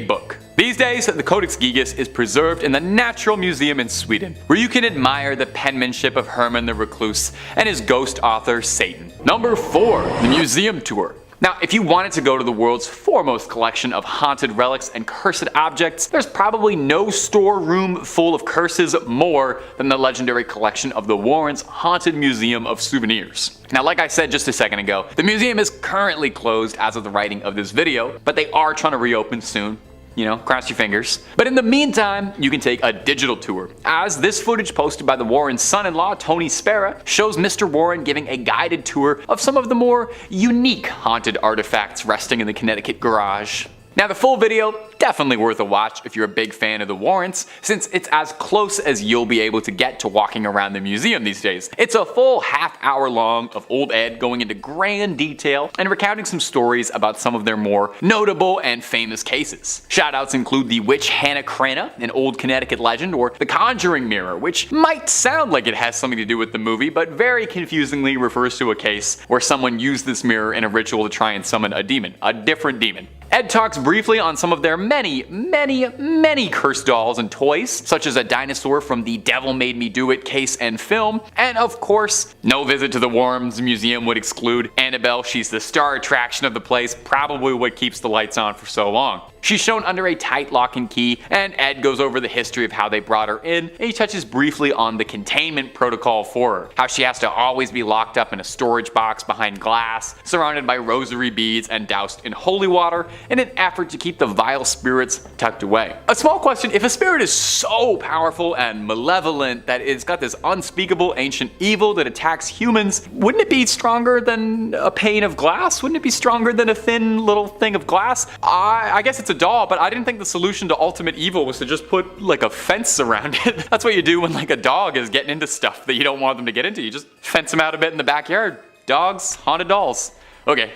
book. These days, the Codex Gigas is preserved in the Natural Museum in Sweden, where you can admire the penmanship of Herman the Recluse and his ghost author Satan. Number 4. The Museum Tour. Now, if you wanted to go to the world's foremost collection of haunted relics and cursed objects, there's probably no storeroom full of curses more than the legendary collection of the Warrens' Haunted Museum of Souvenirs. Now, like I said just a second ago, the museum is currently closed as of the writing of this video, but they are trying to reopen soon. You know, cross your fingers. But in the meantime, you can take a digital tour, as this footage posted by the Warren's son-in-law, Tony Spera, shows Mr. Warren giving a guided tour of some of the more unique haunted artifacts resting in the Connecticut garage. Now, the full video, definitely worth a watch if you're a big fan of the Warrens, since it's as close as you'll be able to get to walking around the museum these days. It's a full half-hour long of old Ed going into grand detail and recounting some stories about some of their more notable and famous cases. Shoutouts include the witch Hannah Cranna, an old Connecticut legend, or the Conjuring Mirror, which might sound like it has something to do with the movie, but very confusingly refers to a case where someone used this mirror in a ritual to try and summon a demon, a different demon. Ed talks briefly on some of their many cursed dolls and toys, such as a dinosaur from the Devil Made Me Do It case and film, and of course, no visit to the Warrens Museum would exclude Annabelle. She's the star attraction of the place, probably what keeps the lights on for so long. She's shown under a tight lock and key, and Ed goes over the history of how they brought her in, and he touches briefly on the containment protocol for her, how she has to always be locked up in a storage box behind glass, surrounded by rosary beads and doused in holy water, in an effort to keep the vile spirits tucked away. A small question: if a spirit is so powerful and malevolent that it's got this unspeakable ancient evil that attacks humans, wouldn't it be stronger than a pane of glass? Wouldn't it be stronger than a thin little thing of glass? I guess it's a doll, but I didn't think the solution to ultimate evil was to just put like a fence around it. That's what you do when like a dog is getting into stuff that you don't want them to get into. You just fence them out a bit in the backyard. Dogs, haunted dolls. Okay.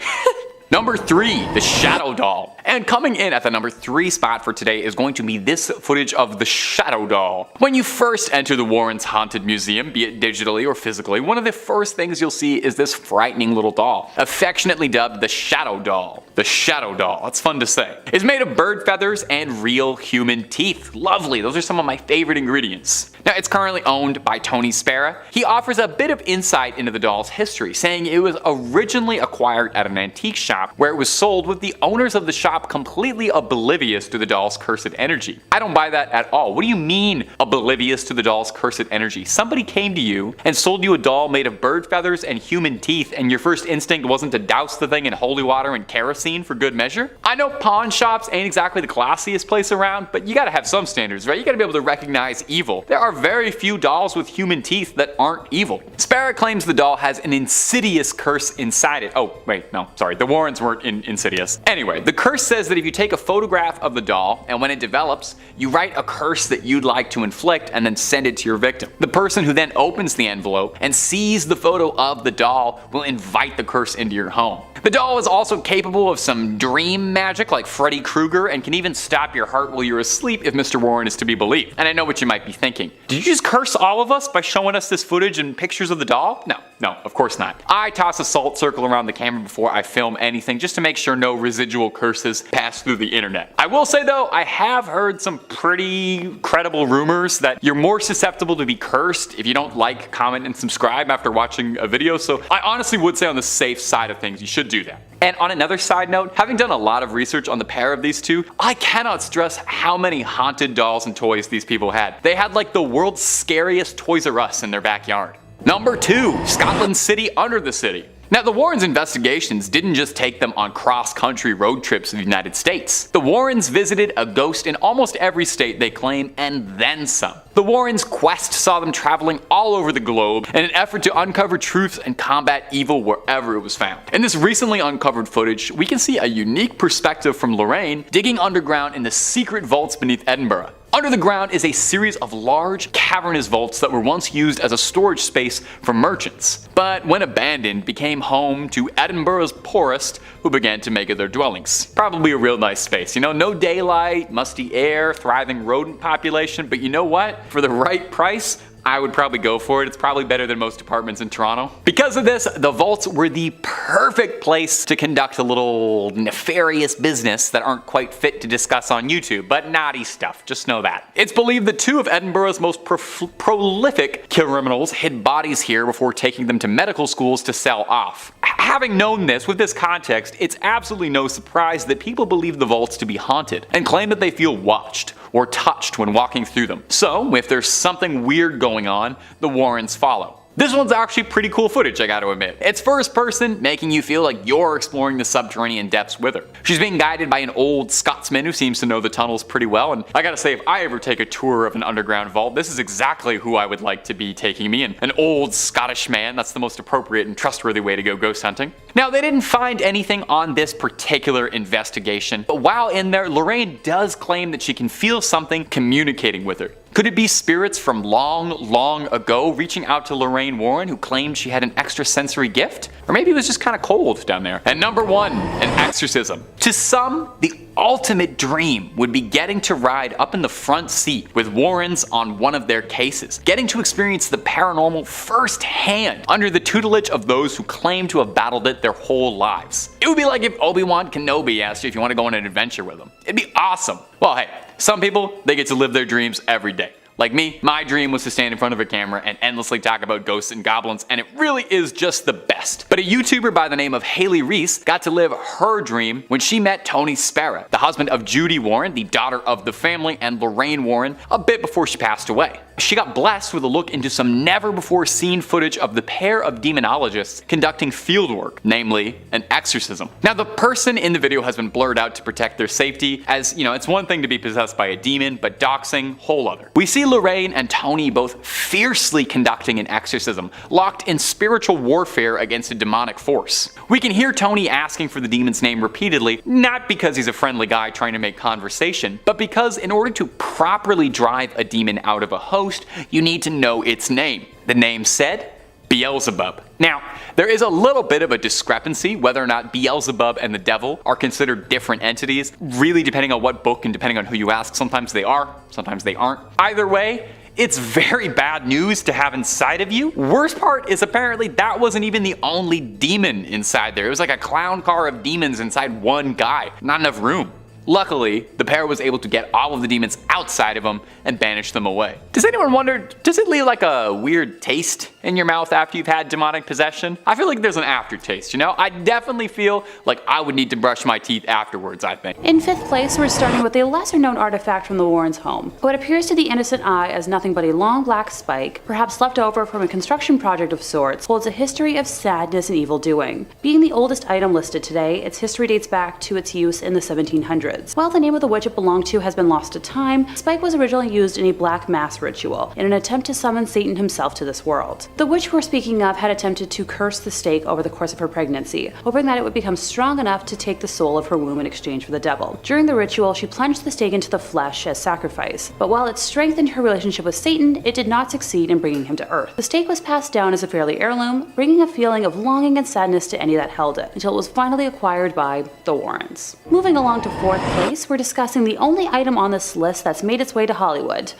Number 3, the Shadow Doll. And coming in at the number 3 spot for today is going to be this footage of the Shadow Doll. When you first enter the Warrens' Haunted Museum, be it digitally or physically, one of the first things you'll see is this frightening little doll, affectionately dubbed the Shadow Doll. The Shadow Doll, that's fun to say. It's made of bird feathers and real human teeth. Lovely, those are some of my favorite ingredients. Now, it's currently owned by Tony Spera. He offers a bit of insight into the doll's history, saying it was originally acquired at an antique shop where it was sold with the owners of the shop completely oblivious to the doll's cursed energy. I don't buy that at all. What do you mean oblivious to the doll's cursed energy? Somebody came to you and sold you a doll made of bird feathers and human teeth, and your first instinct wasn't to douse the thing in holy water and kerosene for good measure? I know pawn shops ain't exactly the classiest place around, but you gotta have some standards, right? You gotta be able to recognize evil. There are very few dolls with human teeth that aren't evil. Spera claims the doll has an insidious curse inside it. Oh, wait, no, sorry, the Warrens weren't insidious. Anyway, the curse says that if you take a photograph of the doll, and when it develops, you write a curse that you'd like to inflict and then send it to your victim. The person who then opens the envelope and sees the photo of the doll will invite the curse into your home. The doll is also capable of some dream magic like Freddy Krueger, and can even stop your heart while you're asleep if Mr. Warren is to be believed. And I know what you might be thinking. Did you just curse all of us by showing us this footage and pictures of the doll? No, of course not. I toss a salt circle around the camera before I film anything just to make sure no residual curses pass through the internet. I will say though, I have heard some pretty credible rumors that you're more susceptible to be cursed if you don't like, comment, and subscribe after watching a video, so I honestly would say on the safe side of things, you should do that. And on another side note, having done a lot of research on the pair of these two, I cannot stress how many haunted dolls and toys these people had. They had like the world's scariest Toys R Us in their backyard. Number 2, Scotland City under the city. Now, the Warrens' investigations didn't just take them on cross-country road trips in the United States. The Warrens visited a ghost in almost every state they claim, and then some. The Warrens' quest saw them traveling all over the globe in an effort to uncover truths and combat evil wherever it was found. In this recently uncovered footage, we can see a unique perspective from Lorraine digging underground in the secret vaults beneath Edinburgh. Under the ground is a series of large, cavernous vaults that were once used as a storage space for merchants, but when abandoned became home to Edinburgh's poorest, who began to make it their dwellings. Probably a real nice space, you know, no daylight, musty air, thriving rodent population, but you know what? For the right price, I would probably go for it. It's probably better than most apartments in Toronto. Because of this, the vaults were the perfect place to conduct a little nefarious business that aren't quite fit to discuss on YouTube, but naughty stuff, just know that. It's believed that two of Edinburgh's most prolific criminals hid bodies here before taking them to medical schools to sell off. Having known this, with this context, it's absolutely no surprise that people believe the vaults to be haunted and claim that they feel watched or touched when walking through them. So, if there's something weird going on, the Warrens follow. This one's actually pretty cool footage, I gotta admit. It's first person, making you feel like you're exploring the subterranean depths with her. She's being guided by an old Scotsman who seems to know the tunnels pretty well, and I gotta say, if I ever take a tour of an underground vault, this is exactly who I would like to be taking me in. An old Scottish man. That's the most appropriate and trustworthy way to go ghost hunting. Now, they didn't find anything on this particular investigation, but while in there, Lorraine does claim that she can feel something communicating with her. Could it be spirits from long ago reaching out to Lorraine Warren, who claimed she had an extrasensory gift? Or maybe it was just kind of cold down there. And number one, an exorcism. To some, the ultimate dream would be getting to ride up in the front seat with Warrens on one of their cases, getting to experience the paranormal firsthand under the tutelage of those who claim to have battled it their whole lives. It would be like if Obi-Wan Kenobi asked you if you want to go on an adventure with him. It'd be awesome. Well, hey, some people, they get to live their dreams every day. Like me, my dream was to stand in front of a camera and endlessly talk about ghosts and goblins, and it really is just the best. But a YouTuber by the name of Haley Reese got to live her dream when she met Tony Spera, the husband of Judy Warren, the daughter of the family, and Lorraine Warren, a bit before she passed away. She got blessed with a look into some never-before-seen footage of the pair of demonologists conducting fieldwork, namely an exorcism. Now, the person in the video has been blurred out to protect their safety, as, you know, it's one thing to be possessed by a demon, but doxing, whole other. We see Lorraine and Tony both fiercely conducting an exorcism, locked in spiritual warfare against a demonic force. We can hear Tony asking for the demon's name repeatedly, not because he's a friendly guy trying to make conversation, but because in order to properly drive a demon out of a host, you need to know its name. The name said, Beelzebub. Now, there is a little bit of a discrepancy whether or not Beelzebub and the devil are considered different entities, really depending on what book and depending on who you ask. Sometimes they are, sometimes they aren't. Either way, it's very bad news to have inside of you. Worst part is apparently that wasn't even the only demon inside there. It was like a clown car of demons inside one guy. Not enough room. Luckily, the pair was able to get all of the demons outside of them and banish them away. Does anyone wonder, does it leave like a weird taste in your mouth after you've had demonic possession? I feel like there's an aftertaste, you know? I definitely feel like I would need to brush my teeth afterwards, I think. In fifth place, we're starting with a lesser known artifact from the Warrens' home. What appears to the innocent eye as nothing but a long black spike, perhaps left over from a construction project of sorts, holds a history of sadness and evil doing. Being the oldest item listed today, its history dates back to its use in the 1700s. While the name of the witch it belonged to has been lost to time, the spike was originally used in a black mass ritual, in an attempt to summon Satan himself to this world. The witch we're speaking of had attempted to curse the stake over the course of her pregnancy, hoping that it would become strong enough to take the soul of her womb in exchange for the devil. During the ritual, she plunged the stake into the flesh as sacrifice, but while it strengthened her relationship with Satan, it did not succeed in bringing him to earth. The stake was passed down as a family heirloom, bringing a feeling of longing and sadness to any that held it, until it was finally acquired by the Warrens. Moving along to fourth place, we're discussing the only item on this list that's made its way to Hollywood: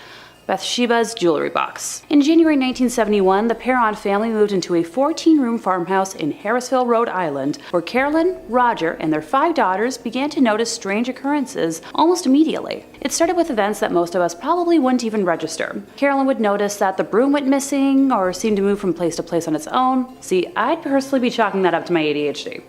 Bathsheba's jewelry box. In January 1971, the Perron family moved into a 14-room farmhouse in Harrisville, Rhode Island, where Carolyn, Roger, and their 5 daughters began to notice strange occurrences almost immediately. It started with events that most of us probably wouldn't even register. Carolyn would notice that the broom went missing or seemed to move from place to place on its own. See, I'd personally be chalking that up to my ADHD.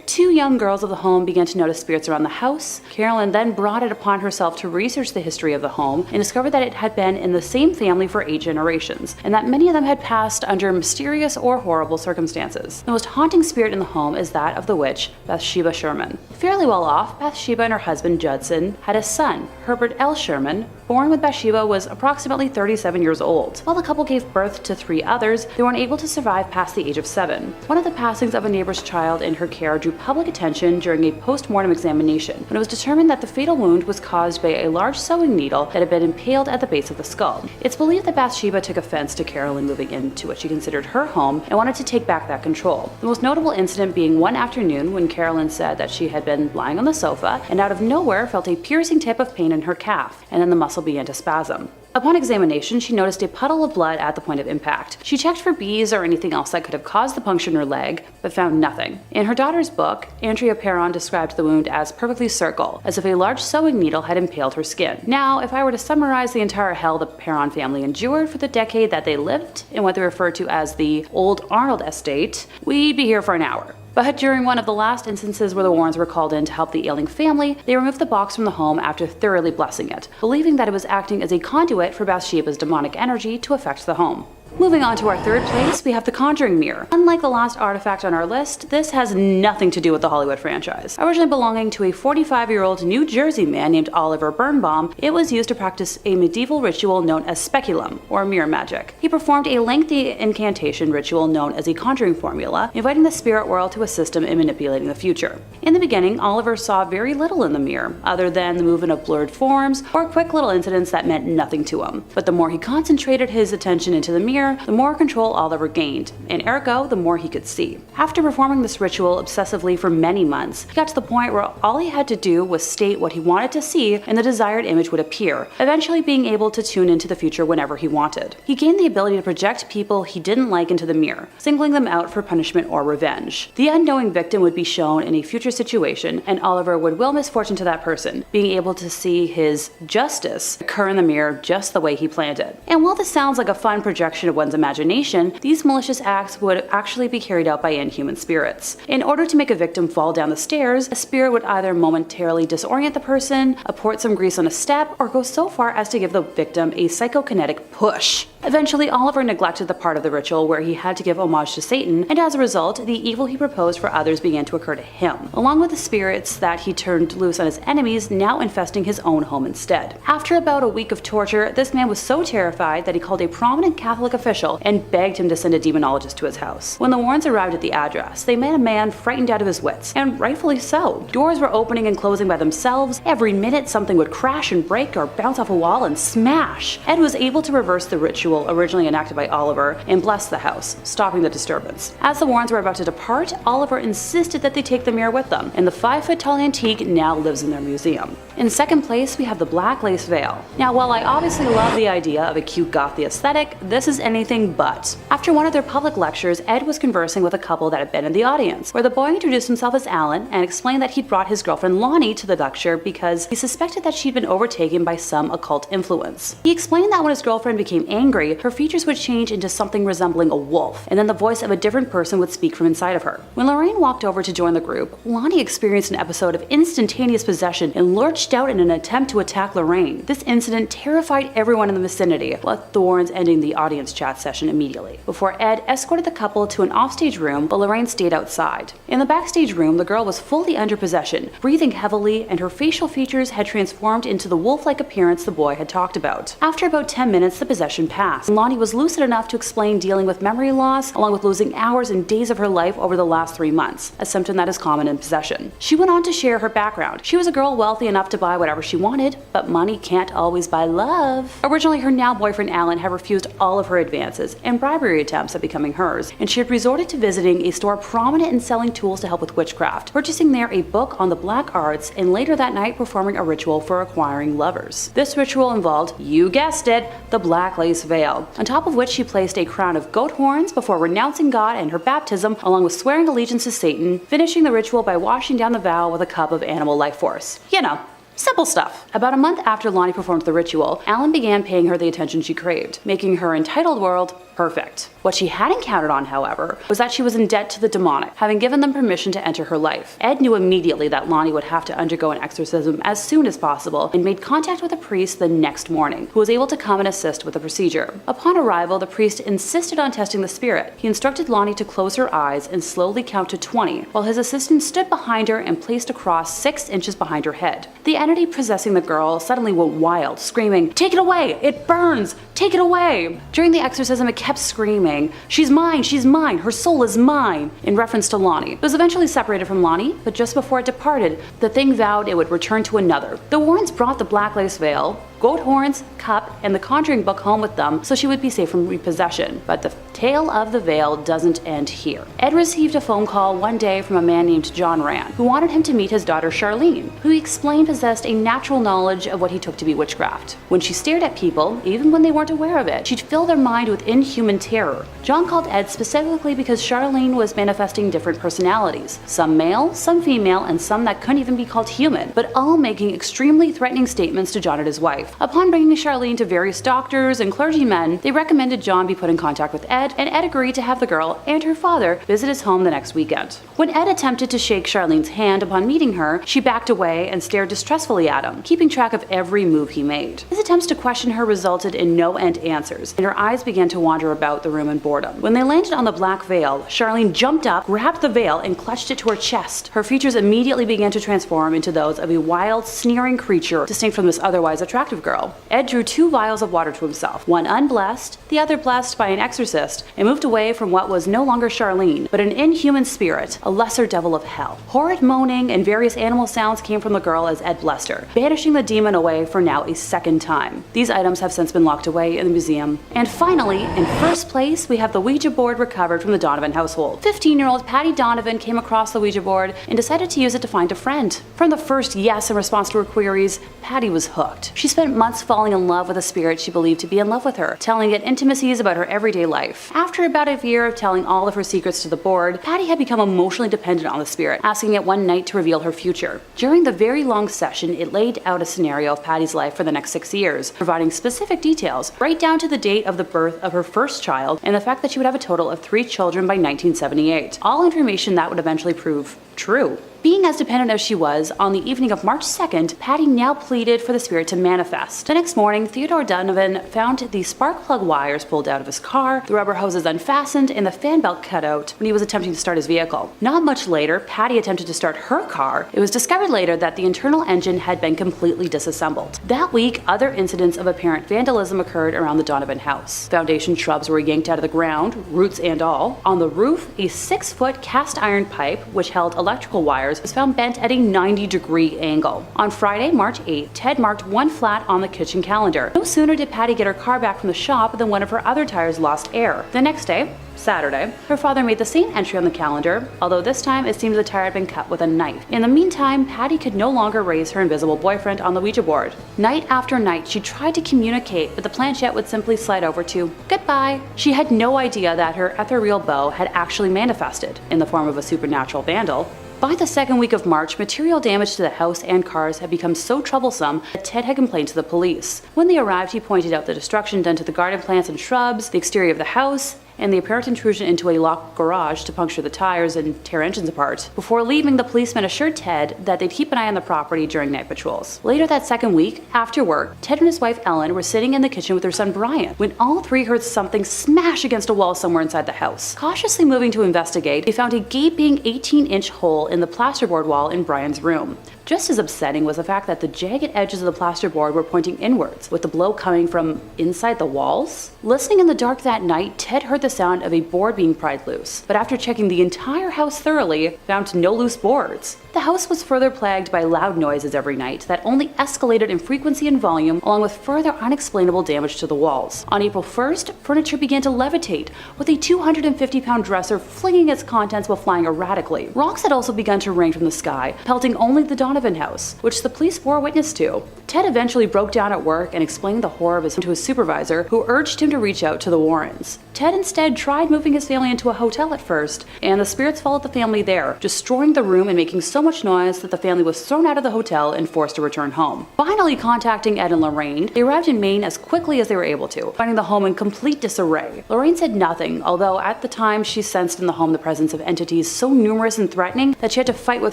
2 young girls of the home began to notice spirits around the house. Carolyn then brought it upon herself to research the history of the home and discovered that it had been in the same family for 8 generations, and that many of them had passed under mysterious or horrible circumstances. The most haunting spirit in the home is that of the witch, Bathsheba Sherman. Fairly well off, Bathsheba and her husband Judson had a son, Herbert L. Sherman, born when Bathsheba was approximately 37 years old. While the couple gave birth to 3 others, they weren't able to survive past the age of 7. One of the passings of a neighbor's child in her care drew public attention during a post-mortem examination, when it was determined that the fatal wound was caused by a large sewing needle that had been impaled at the base of the skull. It's believed that Bathsheba took offense to Carolyn moving into what she considered her home and wanted to take back that control. The most notable incident being one afternoon when Carolyn said that she had been lying on the sofa and out of nowhere felt a piercing tip of pain in her calf, and then the muscle began to spasm. Upon examination, she noticed a puddle of blood at the point of impact. She checked for bees or anything else that could have caused the puncture in her leg, but found nothing. In her daughter's book, Andrea Perron described the wound as perfectly circle, as if a large sewing needle had impaled her skin. Now, if I were to summarize the entire hell the Perron family endured for the decade that they lived in what they refer to as the Old Arnold Estate, we'd be here for an hour. But during one of the last instances where the Warrens were called in to help the ailing family, they removed the box from the home after thoroughly blessing it, believing that it was acting as a conduit for Bathsheba's demonic energy to affect the home. Moving on to our third place, we have the Conjuring Mirror. Unlike the last artifact on our list, this has nothing to do with the Hollywood franchise. Originally belonging to a 45-year-old New Jersey man named Oliver Birnbaum, it was used to practice a medieval ritual known as speculum, or mirror magic. He performed a lengthy incantation ritual known as a conjuring formula, inviting the spirit world to assist him in manipulating the future. In the beginning, Oliver saw very little in the mirror, other than the movement of blurred forms or quick little incidents that meant nothing to him. But the more he concentrated his attention into the mirror, the more control Oliver gained, and ergo, the more he could see. After performing this ritual obsessively for many months, he got to the point where all he had to do was state what he wanted to see and the desired image would appear, eventually being able to tune into the future whenever he wanted. He gained the ability to project people he didn't like into the mirror, singling them out for punishment or revenge. The unknowing victim would be shown in a future situation, and Oliver would will misfortune to that person, being able to see his justice occur in the mirror just the way he planned it. And while this sounds like a fun projection of one's imagination, these malicious acts would actually be carried out by inhuman spirits. In order to make a victim fall down the stairs, a spirit would either momentarily disorient the person, apport some grease on a step, or go so far as to give the victim a psychokinetic push. Eventually, Oliver neglected the part of the ritual where he had to give homage to Satan, and as a result, the evil he proposed for others began to occur to him, along with the spirits that he turned loose on his enemies, now infesting his own home instead. After about a week of torture, this man was so terrified that he called a prominent Catholic official and begged him to send a demonologist to his house. When the Warrens arrived at the address, they met a man frightened out of his wits, and rightfully so. Doors were opening and closing by themselves. Every minute, something would crash and break or bounce off a wall and smash. Ed was able to reverse the ritual originally enacted by Oliver and bless the house, stopping the disturbance. As the Warrens were about to depart, Oliver insisted that they take the mirror with them, and the 5-foot-tall antique now lives in their museum. In second place, we have the black lace veil. Now, while I obviously love the idea of a cute gothy aesthetic, this is anything but. After one of their public lectures, Ed was conversing with a couple that had been in the audience, where the boy introduced himself as Alan and explained that he'd brought his girlfriend Lonnie to the lecture because he suspected that she'd been overtaken by some occult influence. He explained that when his girlfriend became angry, her features would change into something resembling a wolf, and then the voice of a different person would speak from inside of her. When Lorraine walked over to join the group, Lonnie experienced an episode of instantaneous possession and lurched out in an attempt to attack Lorraine. This incident terrified everyone in the vicinity, with the Warrens ending the audience chat session immediately, before Ed escorted the couple to an offstage room, but Lorraine stayed outside. In the backstage room, the girl was fully under possession, breathing heavily, and her facial features had transformed into the wolf-like appearance the boy had talked about. After about 10 minutes, the possession passed, and Lonnie was lucid enough to explain dealing with memory loss, along with losing hours and days of her life over the last 3 months, a symptom that is common in possession. She went on to share her background. She was a girl wealthy enough to buy whatever she wanted, but money can't always buy love. Originally, her now boyfriend Alan had refused all of her advances and bribery attempts at becoming hers, and she had resorted to visiting a store prominent in selling tools to help with witchcraft, purchasing there a book on the black arts, and later that night performing a ritual for acquiring lovers. This ritual involved, you guessed it, the black lace veil, on top of which she placed a crown of goat horns before renouncing God and her baptism, along with swearing allegiance to Satan, finishing the ritual by washing down the vow with a cup of animal life force. You know, simple stuff. About a month after Lonnie performed the ritual, Alan began paying her the attention she craved, making her entitled world perfect. What she hadn't counted on, however, was that she was in debt to the demonic, having given them permission to enter her life. Ed knew immediately that Lonnie would have to undergo an exorcism as soon as possible, and made contact with a priest the next morning, who was able to come and assist with the procedure. Upon arrival, the priest insisted on testing the spirit. He instructed Lonnie to close her eyes and slowly count to 20, while his assistant stood behind her and placed a cross 6 inches behind her head. The entity possessing the girl suddenly went wild, screaming, "Take it away! It burns! Take it away!" During the exorcism, it kept screaming, she's mine, her soul is mine," in reference to Lonnie. It was eventually separated from Lonnie, but just before it departed, the thing vowed it would return to another. The Warrens brought the black lace veil, goat horns, cup, and the conjuring book home with them so she would be safe from repossession, but the Tale of the Veil doesn't end here. Ed received a phone call one day from a man named John Rand, who wanted him to meet his daughter Charlene, who he explained possessed a natural knowledge of what he took to be witchcraft. When she stared at people, even when they weren't aware of it, she'd fill their mind with inhuman terror. John called Ed specifically because Charlene was manifesting different personalities, some male, some female, and some that couldn't even be called human, but all making extremely threatening statements to John and his wife. Upon bringing Charlene to various doctors and clergymen, they recommended John be put in contact with Ed, and Ed agreed to have the girl and her father visit his home the next weekend. When Ed attempted to shake Charlene's hand upon meeting her, she backed away and stared distressfully at him, keeping track of every move he made. His attempts to question her resulted in no-end answers, and her eyes began to wander about the room in boredom. When they landed on the black veil, Charlene jumped up, grabbed the veil, and clutched it to her chest. Her features immediately began to transform into those of a wild, sneering creature distinct from this otherwise attractive girl. Ed drew 2 vials of water to himself, one unblessed, the other blessed by an exorcist, and moved away from what was no longer Charlene, but an inhuman spirit, a lesser devil of hell. Horrid moaning and various animal sounds came from the girl as Ed blessed her, banishing the demon away for now a second time. These items have since been locked away in the museum. And finally, in first place, we have the Ouija board recovered from the Donovan household. 15-year-old Patty Donovan came across the Ouija board and decided to use it to find a friend. From the first yes in response to her queries, Patty was hooked. She spent months falling in love with a spirit she believed to be in love with her, telling it intimacies about her everyday life. After about a year of telling all of her secrets to the board, Patty had become emotionally dependent on the spirit, asking it one night to reveal her future. During the very long session, it laid out a scenario of Patty's life for the next 6 years, providing specific details, right down to the date of the birth of her first child and the fact that she would have a total of 3 children by 1978. All information that would eventually prove true. Being as dependent as she was, on the evening of March 2nd, Patty now pleaded for the spirit to manifest. The next morning, Theodore Donovan found the spark plug wires pulled out of his car, the rubber hoses unfastened, and the fan belt cut out when he was attempting to start his vehicle. Not much later, Patty attempted to start her car. It was discovered later that the internal engine had been completely disassembled. That week, other incidents of apparent vandalism occurred around the Donovan house. Foundation shrubs were yanked out of the ground, roots and all. On the roof, a 6-foot cast iron pipe, which held electrical wires, was found bent at a 90-degree angle. On Friday, March 8th, Ted marked 1 flat on the kitchen calendar. No sooner did Patty get her car back from the shop than one of her other tires lost air. The next day, Saturday, her father made the same entry on the calendar, although this time it seems the tire had been cut with a knife. In the meantime, Patty could no longer raise her invisible boyfriend on the Ouija board. Night after night, she tried to communicate, but the planchette would simply slide over to goodbye. She had no idea that her ethereal beau had actually manifested in the form of a supernatural vandal. By the second week of March, material damage to the house and cars had become so troublesome that Ted had complained to the police. When they arrived, he pointed out the destruction done to the garden plants and shrubs, the exterior of the house, and the apparent intrusion into a locked garage to puncture the tires and tear engines apart. Before leaving, the policeman assured Ted that they'd keep an eye on the property during night patrols. Later that second week, after work, Ted and his wife Ellen were sitting in the kitchen with their son Brian when all three heard something smash against a wall somewhere inside the house. Cautiously moving to investigate, they found a gaping 18-inch hole in the plasterboard wall in Brian's room. Just as upsetting was the fact that the jagged edges of the plasterboard were pointing inwards, with the blow coming from inside the walls. Listening in the dark that night, Ted heard the sound of a board being pried loose, but after checking the entire house thoroughly, found no loose boards. The house was further plagued by loud noises every night that only escalated in frequency and volume, along with further unexplainable damage to the walls. On April 1st, furniture began to levitate, with a 250-pound dresser flinging its contents while flying erratically. Rocks had also begun to rain from the sky, pelting only the Donovan house, which the police bore witness to. Ted eventually broke down at work and explained the horror of his to his supervisor, who urged him to reach out to the Warrens. Ted instead tried moving his family into a hotel at first, and the spirits followed the family there, destroying the room and making so much noise that the family was thrown out of the hotel and forced to return home. Finally contacting Ed and Lorraine, they arrived in Maine as quickly as they were able to, finding the home in complete disarray. Lorraine said nothing, although at the time she sensed in the home the presence of entities so numerous and threatening that she had to fight with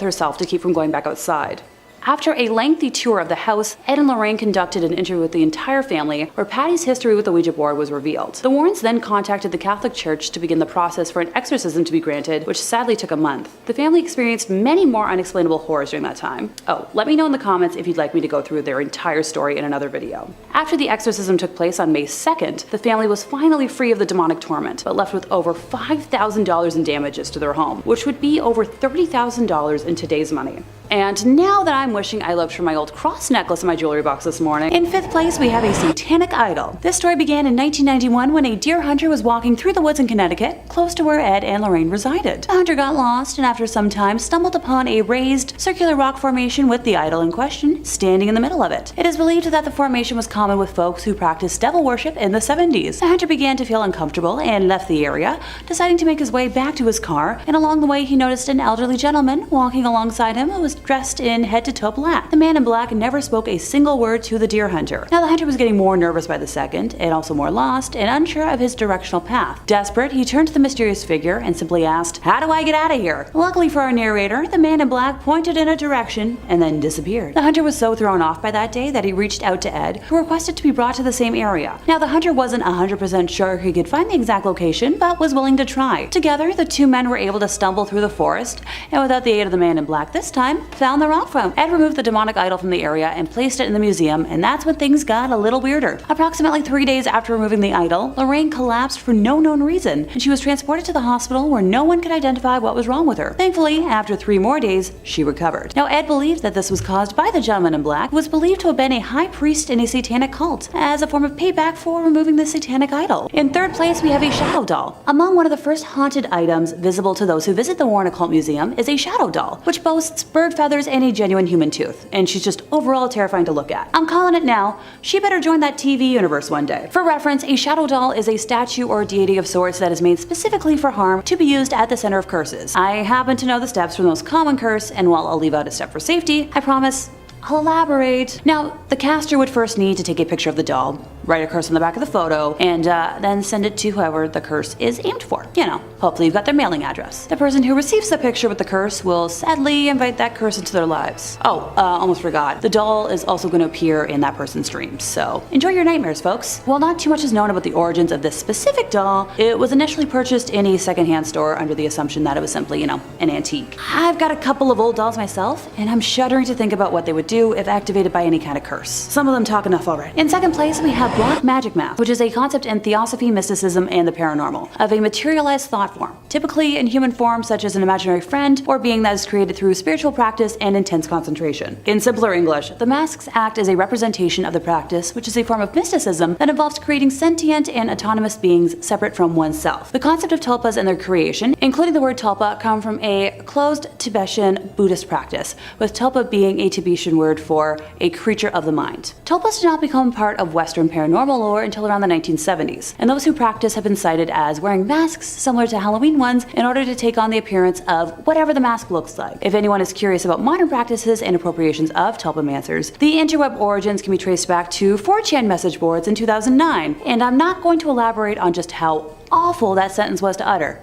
herself to keep from going back outside. After a lengthy tour of the house, Ed and Lorraine conducted an interview with the entire family, where Patty's history with the Ouija board was revealed. The Warrens then contacted the Catholic Church to begin the process for an exorcism to be granted, which sadly took a month. The family experienced many more unexplainable horrors during that time. Oh, let me know in the comments if you'd like me to go through their entire story in another video. After the exorcism took place on May 2nd, the family was finally free of the demonic torment, but left with over $5,000 in damages to their home, which would be over $30,000 in today's money. And now that I'm wishing I looked for my old cross necklace in my jewelry box this morning. In 5th place, we have a satanic idol. This story began in 1991 when a deer hunter was walking through the woods in Connecticut, close to where Ed and Lorraine resided. The hunter got lost and after some time stumbled upon a raised, circular rock formation with the idol in question standing in the middle of it. It is believed that the formation was common with folks who practiced devil worship in the 70s. The hunter began to feel uncomfortable and left the area, deciding to make his way back to his car, and along the way he noticed an elderly gentleman walking alongside him who was dressed in head-to-toe black. The man in black never spoke a single word to the deer hunter. Now the hunter was getting more nervous by the second, and also more lost and unsure of his directional path. Desperate, he turned to the mysterious figure and simply asked, "How do I get out of here?" Luckily for our narrator, the man in black pointed in a direction and then disappeared. The hunter was so thrown off by that day that he reached out to Ed, who requested to be brought to the same area. Now the hunter wasn't 100% sure he could find the exact location, but was willing to try. Together, the two men were able to stumble through the forest, and without the aid of the man in black this time, found the rock fountain. Ed removed the demonic idol from the area and placed it in the museum, and that's when things got a little weirder. Approximately 3 days after removing the idol, Lorraine collapsed for no known reason, and she was transported to the hospital where no one could identify what was wrong with her. Thankfully, after 3 more days, she recovered. Now Ed believed that this was caused by the gentleman in black, who was believed to have been a high priest in a satanic cult, as a form of payback for removing the satanic idol. In 3rd place, we have a shadow doll. Among one of the first haunted items visible to those who visit the Warren Occult Museum is a shadow doll, which boasts bird feathers and a genuine human tooth, and she's just overall terrifying to look at. I'm calling it now, she better join that TV universe one day. For reference, a shadow doll is a statue or deity of sorts that is made specifically for harm to be used at the center of curses. I happen to know the steps for the most common curse, and while I'll leave out a step for safety, I promise I'll elaborate. Now, the caster would first need to take a picture of the doll, write a curse on the back of the photo, and then send it to whoever the curse is aimed for. You know, hopefully you've got their mailing address. The person who receives the picture with the curse will sadly invite that curse into their lives. Oh, almost forgot. The doll is also going to appear in that person's dreams, so enjoy your nightmares, folks. While not too much is known about the origins of this specific doll, it was initially purchased in a secondhand store under the assumption that it was simply, an antique. I've got a couple of old dolls myself, and I'm shuddering to think about what they would do if activated by any kind of curse. Some of them talk enough already. In 2nd place, we have black magic math, which is a concept in theosophy, mysticism, and the paranormal, of a materialized thought form, typically in human form such as an imaginary friend or being that is created through spiritual practice and intense concentration. In simpler English, the masks act as a representation of the practice, which is a form of mysticism that involves creating sentient and autonomous beings separate from oneself. The concept of tulpas and their creation, including the word tulpa, come from a closed Tibetan Buddhist practice, with tulpa being a Tibetan word for a creature of the mind. Tulpas did not become part of Western paranormal lore until around the 1970s, and those who practice have been cited as wearing masks similar to Halloween ones in order to take on the appearance of whatever the mask looks like. If anyone is curious about modern practices and appropriations of tulpamancers, the interweb origins can be traced back to 4chan message boards in 2009, and I'm not going to elaborate on just how awful that sentence was to utter.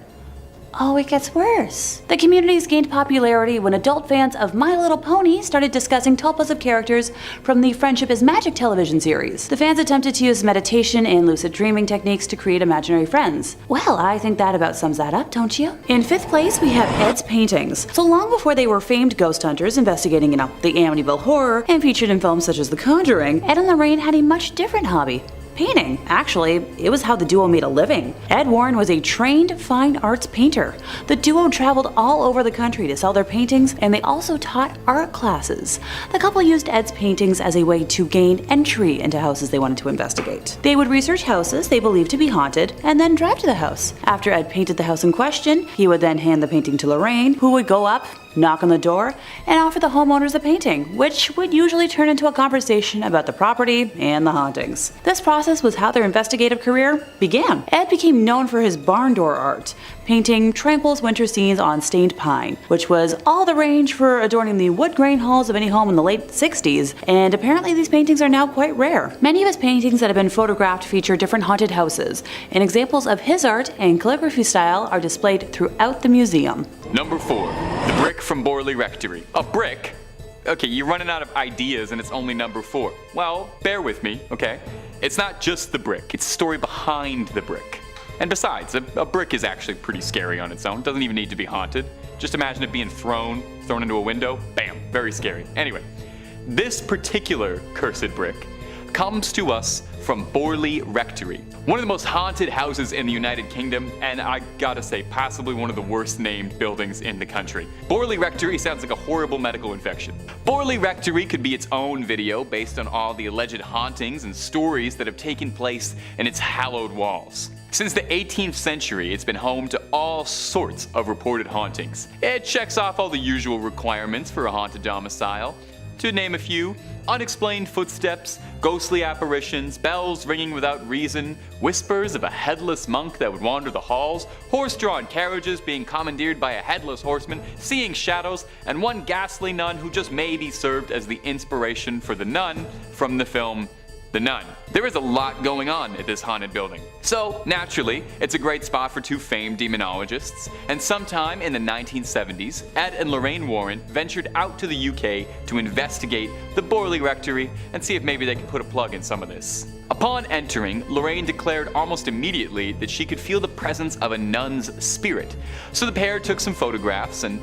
Oh, it gets worse. The communities gained popularity when adult fans of My Little Pony started discussing tulpas of characters from the Friendship is Magic television series. The fans attempted to use meditation and lucid dreaming techniques to create imaginary friends. Well, I think that about sums that up, don't you? In 5th place, we have Ed's paintings. So long before they were famed ghost hunters investigating, the Amityville Horror and featured in films such as The Conjuring, Ed and Lorraine had a much different hobby. Painting. Actually, it was how the duo made a living. Ed Warren was a trained fine arts painter. The duo traveled all over the country to sell their paintings, and they also taught art classes. The couple used Ed's paintings as a way to gain entry into houses they wanted to investigate. They would research houses they believed to be haunted, and then drive to the house. After Ed painted the house in question, he would then hand the painting to Lorraine, who would go up, knock on the door, and offer the homeowners the painting, which would usually turn into a conversation about the property and the hauntings. This process was how their investigative career began. Ed became known for his barn door art, painting tranquil winter scenes on stained pine, which was all the rage for adorning the wood grain halls of any home in the late 60s, and apparently these paintings are now quite rare. Many of his paintings that have been photographed feature different haunted houses, and examples of his art and calligraphy style are displayed throughout the museum. Number 4. The brick from Borley Rectory. A brick? Okay, you're running out of ideas and it's only number 4. Well, bear with me, okay? It's not just the brick, it's the story behind the brick. And besides, a brick is actually pretty scary on its own. It doesn't even need to be haunted. Just imagine it being thrown into a window. Bam, very scary. Anyway, this particular cursed brick comes to us from Borley Rectory, one of the most haunted houses in the United Kingdom, and I gotta say, possibly one of the worst named buildings in the country. Borley Rectory sounds like a horrible medical infection. Borley Rectory could be its own video based on all the alleged hauntings and stories that have taken place in its hallowed walls. Since the 18th century, it's been home to all sorts of reported hauntings. It checks off all the usual requirements for a haunted domicile. To name a few: unexplained footsteps, ghostly apparitions, bells ringing without reason, whispers of a headless monk that would wander the halls, horse-drawn carriages being commandeered by a headless horseman, seeing shadows, and one ghastly nun who just maybe served as the inspiration for the nun from the film The Nun. There is a lot going on at this haunted building. So, naturally, it's a great spot for two famed demonologists, and sometime in the 1970s, Ed and Lorraine Warren ventured out to the UK to investigate the Borley Rectory and see if maybe they could put a plug in some of this. Upon entering, Lorraine declared almost immediately that she could feel the presence of a nun's spirit. So the pair took some photographs, and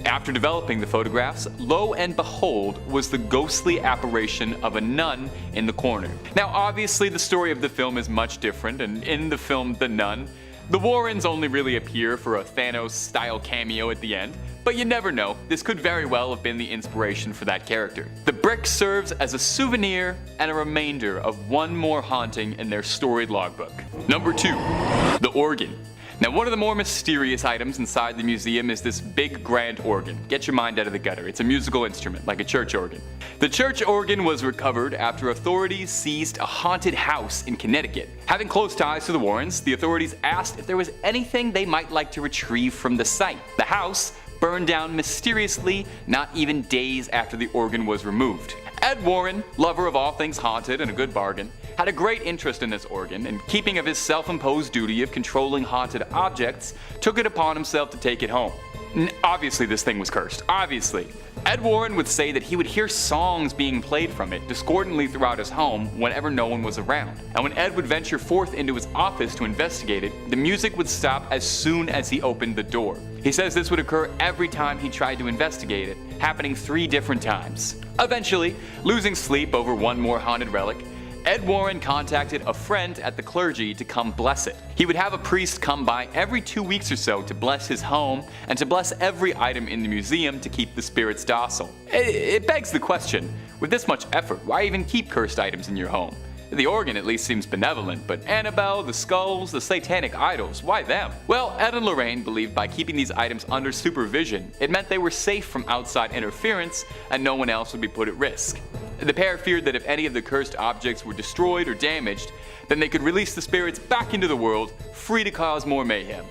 after developing the photographs, lo and behold was the ghostly apparition of a nun in the corner. Now obviously the story of the film is much different, and in the film The Nun, the Warrens only really appear for a Thanos-style cameo at the end, but you never know, this could very well have been the inspiration for that character. The brick serves as a souvenir and a remainder of one more haunting in their storied logbook. Number 2. The organ. Now, one of the more mysterious items inside the museum is this big grand organ. Get your mind out of the gutter. It's a musical instrument, like a church organ. The church organ was recovered after authorities seized a haunted house in Connecticut. Having close ties to the Warrens, the authorities asked if there was anything they might like to retrieve from the site. The house burned down mysteriously not even days after the organ was removed. Ed Warren, lover of all things haunted and a good bargain, had a great interest in this organ, and keeping of his self-imposed duty of controlling haunted objects, took it upon himself to take it home. Obviously this thing was cursed, obviously. Ed Warren would say that he would hear songs being played from it discordantly throughout his home whenever no one was around. And when Ed would venture forth into his office to investigate it, the music would stop as soon as he opened the door. He says this would occur every time he tried to investigate it, happening 3 different times. Eventually, losing sleep over one more haunted relic, Ed Warren contacted a friend at the clergy to come bless it. He would have a priest come by every 2 weeks or so to bless his home and to bless every item in the museum to keep the spirits docile. It begs the question, with this much effort, why even keep cursed items in your home? The organ at least seems benevolent, but Annabelle, the skulls, the satanic idols, why them? Well, Ed and Lorraine believed by keeping these items under supervision, it meant they were safe from outside interference and no one else would be put at risk. The pair feared that if any of the cursed objects were destroyed or damaged, then they could release the spirits back into the world, free to cause more mayhem.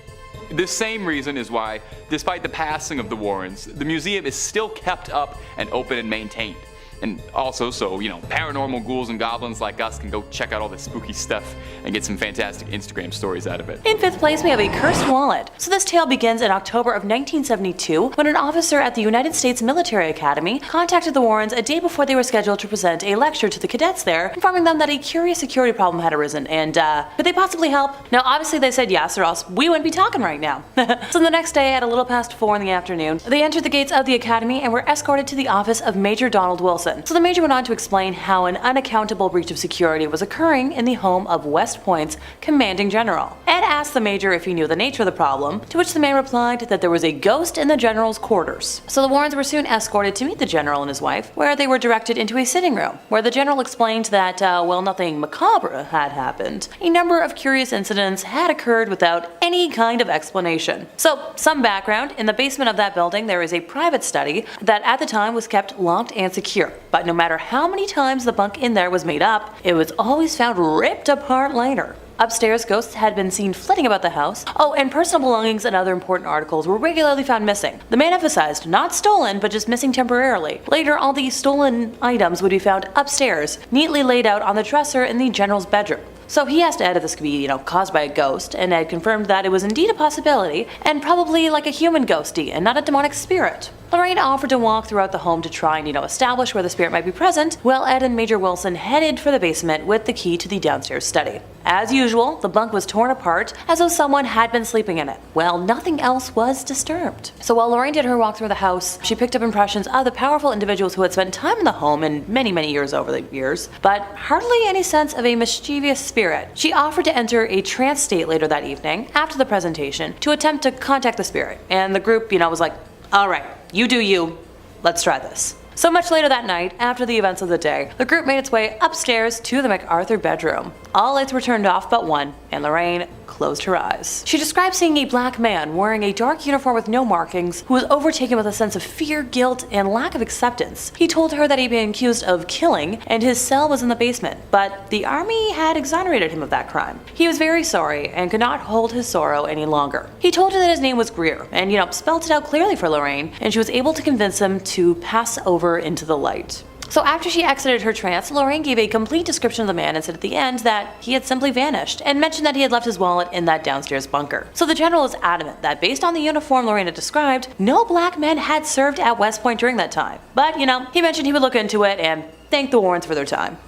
This same reason is why, despite the passing of the Warrens, the museum is still kept up and open and maintained. And also, so, paranormal ghouls and goblins like us can go check out all this spooky stuff and get some fantastic Instagram stories out of it. In 5th place, we have a cursed wallet. So this tale begins in October of 1972 when an officer at the United States Military Academy contacted the Warrens a day before they were scheduled to present a lecture to the cadets there, informing them that a curious security problem had arisen and, could they possibly help? Now, obviously they said yes, or else we wouldn't be talking right now. So the next day, at a little past 4 in the afternoon, they entered the gates of the academy and were escorted to the office of Major Donald Wilson. So the Major went on to explain how an unaccountable breach of security was occurring in the home of West Point's commanding general. Ed asked the Major if he knew the nature of the problem, to which the man replied that there was a ghost in the general's quarters. So the Warrens were soon escorted to meet the general and his wife, where they were directed into a sitting room, where the general explained that, while nothing macabre had happened, a number of curious incidents had occurred without any kind of explanation. So, some background: in the basement of that building there is a private study that at the time was kept locked and secure, but no matter how many times the bunk in there was made up, it was always found ripped apart later. Upstairs, ghosts had been seen flitting about the house. Oh, and personal belongings and other important articles were regularly found missing. The man emphasized not stolen, but just missing temporarily. Later, all these stolen items would be found upstairs, neatly laid out on the dresser in the general's bedroom. So he asked Ed if this could be, caused by a ghost, and Ed confirmed that it was indeed a possibility, and probably like a human ghosty and not a demonic spirit. Lorraine offered to walk throughout the home to try and, establish where the spirit might be present, while Ed and Major Wilson headed for the basement with the key to the downstairs study. As usual, the bunk was torn apart as though someone had been sleeping in it, while nothing else was disturbed. So while Lorraine did her walk through the house, she picked up impressions of the powerful individuals who had spent time in the home in many years over the years, but hardly any sense of a mischievous spirit. She offered to enter a trance state later that evening, after the presentation, to attempt to contact the spirit, and the group, was like, alright, you do you, let's try this. So much later that night, after the events of the day, the group made its way upstairs to the MacArthur bedroom. All lights were turned off but one, and Lorraine closed her eyes. She described seeing a black man wearing a dark uniform with no markings, who was overtaken with a sense of fear, guilt, and lack of acceptance. He told her that he'd been accused of killing, and his cell was in the basement, but the army had exonerated him of that crime. He was very sorry, and could not hold his sorrow any longer. He told her that his name was Greer, and spelled it out clearly for Lorraine, and she was able to convince him to pass over into the light. So after she exited her trance, Lorraine gave a complete description of the man and said at the end that he had simply vanished, and mentioned that he had left his wallet in that downstairs bunker. So the general is adamant that based on the uniform Lorraine had described, no black men had served at West Point during that time. But, he mentioned he would look into it and thank the Warrens for their time.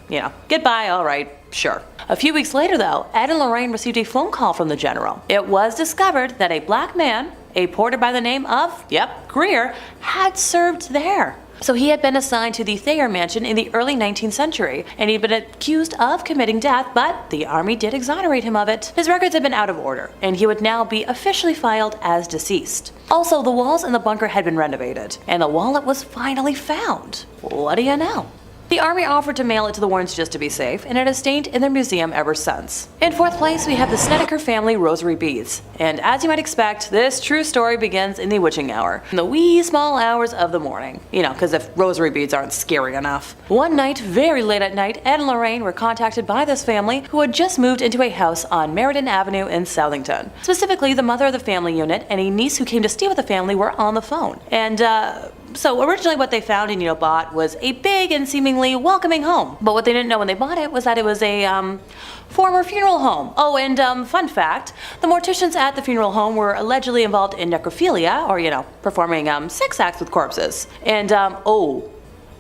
Goodbye, alright, sure. A few weeks later though, Ed and Lorraine received a phone call from the general. It was discovered that a black man, a porter by the name of, Greer, had served there. So he had been assigned to the Thayer Mansion in the early 19th century, and he'd been accused of committing death, but the army did exonerate him of it. His records had been out of order, and he would now be officially filed as deceased. Also, the walls in the bunker had been renovated, and the wallet was finally found. What do you know? The army offered to mail it to the Warrens just to be safe, and it has stayed in their museum ever since. In fourth place, we have the Snedeker family rosary beads. And as you might expect, this true story begins in the witching hour, in the wee small hours of the morning. Because if rosary beads aren't scary enough. One night, very late at night, Ed and Lorraine were contacted by this family who had just moved into a house on Meriden Avenue in Southington. Specifically, the mother of the family unit and a niece who came to stay with the family were on the phone. And, so originally what they found and bought was a big and seemingly welcoming home. But what they didn't know when they bought it was that it was a former funeral home. Oh, and fun fact, the morticians at the funeral home were allegedly involved in necrophilia, or performing sex acts with corpses. And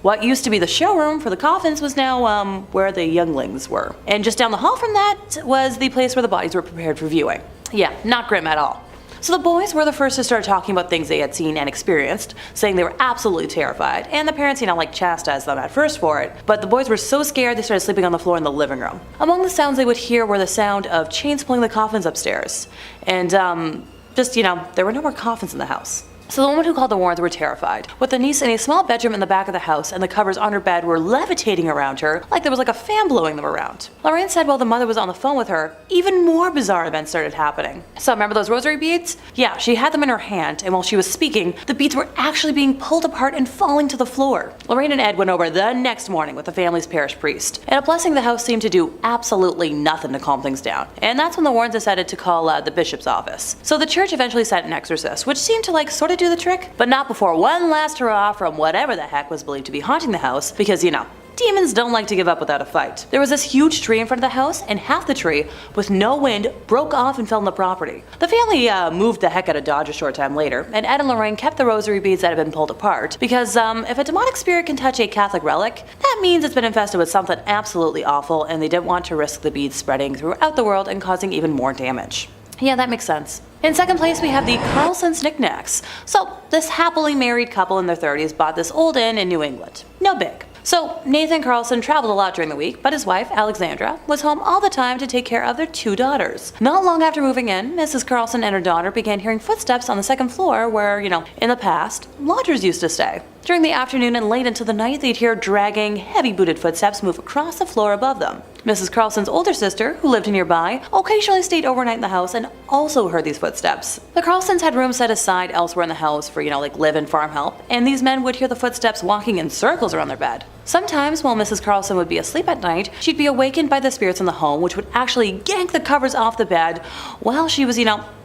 what used to be the showroom for the coffins was now where the younglings were. And just down the hall from that was the place where the bodies were prepared for viewing. Yeah, not grim at all. So the boys were the first to start talking about things they had seen and experienced, saying they were absolutely terrified, and the parents, chastised them at first for it, but the boys were so scared they started sleeping on the floor in the living room. Among the sounds they would hear were the sound of chains pulling the coffins upstairs, and there were no more coffins in the house. So the woman who called the Warrens were terrified, with the niece in a small bedroom in the back of the house, and the covers on her bed were levitating around her like there was a fan blowing them around. Lorraine said while the mother was on the phone with her, even more bizarre events started happening. So remember those rosary beads? Yeah, she had them in her hand, and while she was speaking, the beads were actually being pulled apart and falling to the floor. Lorraine and Ed went over the next morning with the family's parish priest, and a blessing of the house seemed to do absolutely nothing to calm things down. And that's when the Warrens decided to call the bishop's office. So the church eventually sent an exorcist, which seemed to sort of do the trick, but not before one last hurrah from whatever the heck was believed to be haunting the house, because demons don't like to give up without a fight. There was this huge tree in front of the house, and half the tree, with no wind, broke off and fell on the property. The family moved the heck out of Dodge a short time later, and Ed and Lorraine kept the rosary beads that had been pulled apart, because if a demonic spirit can touch a Catholic relic, that means it's been infested with something absolutely awful, and they didn't want to risk the beads spreading throughout the world and causing even more damage. Yeah, that makes sense. In second place, we have the Carlson's knickknacks. So, this happily married couple in their 30s bought this old inn in New England. No big. So, Nathan Carlson traveled a lot during the week, but his wife, Alexandra, was home all the time to take care of their 2 daughters. Not long after moving in, Mrs. Carlson and her daughter began hearing footsteps on the second floor where, in the past, lodgers used to stay. During the afternoon and late into the night, they'd hear dragging, heavy-booted footsteps move across the floor above them. Mrs. Carlson's older sister, who lived nearby, occasionally stayed overnight in the house and also heard these footsteps. The Carlsons had rooms set aside elsewhere in the house for, live-in farm help, and these men would hear the footsteps walking in circles around their bed. Sometimes, while Mrs. Carlson would be asleep at night, she'd be awakened by the spirits in the home, which would actually yank the covers off the bed while she was,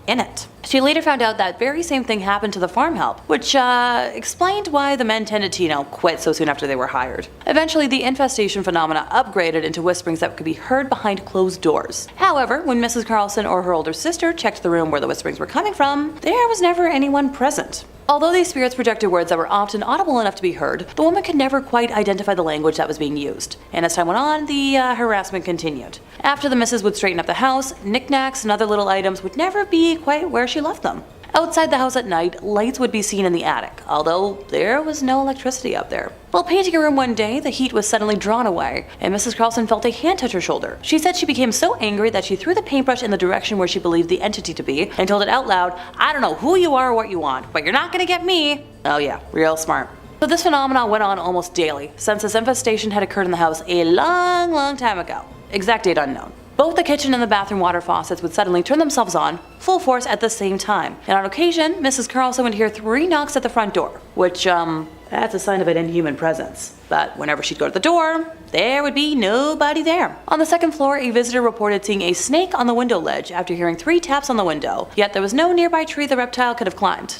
in it. She later found out that very same thing happened to the farm help, which explained why the men tended to, quit so soon after they were hired. Eventually, the infestation phenomena upgraded into whisperings that could be heard behind closed doors. However, when Mrs. Carlson or her older sister checked the room where the whisperings were coming from, there was never anyone present. Although these spirits projected words that were often audible enough to be heard, the woman could never quite identify the language that was being used. And as time went on, the harassment continued. After the missus would straighten up the house, knickknacks and other little items would never be quite where she left them. Outside the house at night, lights would be seen in the attic, although there was no electricity up there. While painting a room one day, the heat was suddenly drawn away, and Mrs. Carlson felt a hand touch her shoulder. She said she became so angry that she threw the paintbrush in the direction where she believed the entity to be, and told it out loud, "I don't know who you are or what you want, but you're not gonna get me." Oh yeah, real smart. So this phenomenon went on almost daily, since this infestation had occurred in the house a long time ago. Exact date unknown. Both the kitchen and the bathroom water faucets would suddenly turn themselves on, full force at the same time. And on occasion, Mrs. Carlson would hear 3 knocks at the front door, which, that's a sign of an inhuman presence. But whenever she'd go to the door, there would be nobody there. On the second floor, a visitor reported seeing a snake on the window ledge after hearing 3 taps on the window, yet there was no nearby tree the reptile could have climbed.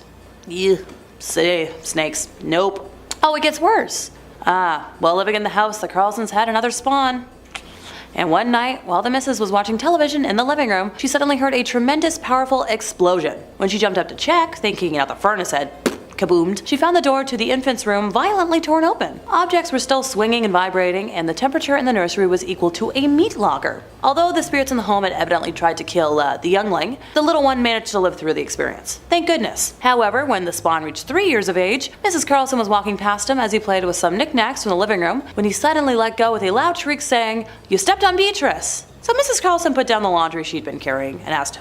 Ew, say, snakes, nope. Oh, it gets worse. While living in the house, the Carlsons had another spawn. And one night, while the missus was watching television in the living room, she suddenly heard a tremendous, powerful explosion. When she jumped up to check, thinking, the furnace had kaboomed, she found the door to the infant's room violently torn open. Objects were still swinging and vibrating, and the temperature in the nursery was equal to a meat locker. Although the spirits in the home had evidently tried to kill the youngling, the little one managed to live through the experience. Thank goodness. However, when the spawn reached 3 years of age, Mrs. Carlson was walking past him as he played with some knickknacks from the living room, when he suddenly let go with a loud shriek saying, "You stepped on Beatrice!" So Mrs. Carlson put down the laundry she'd been carrying and asked,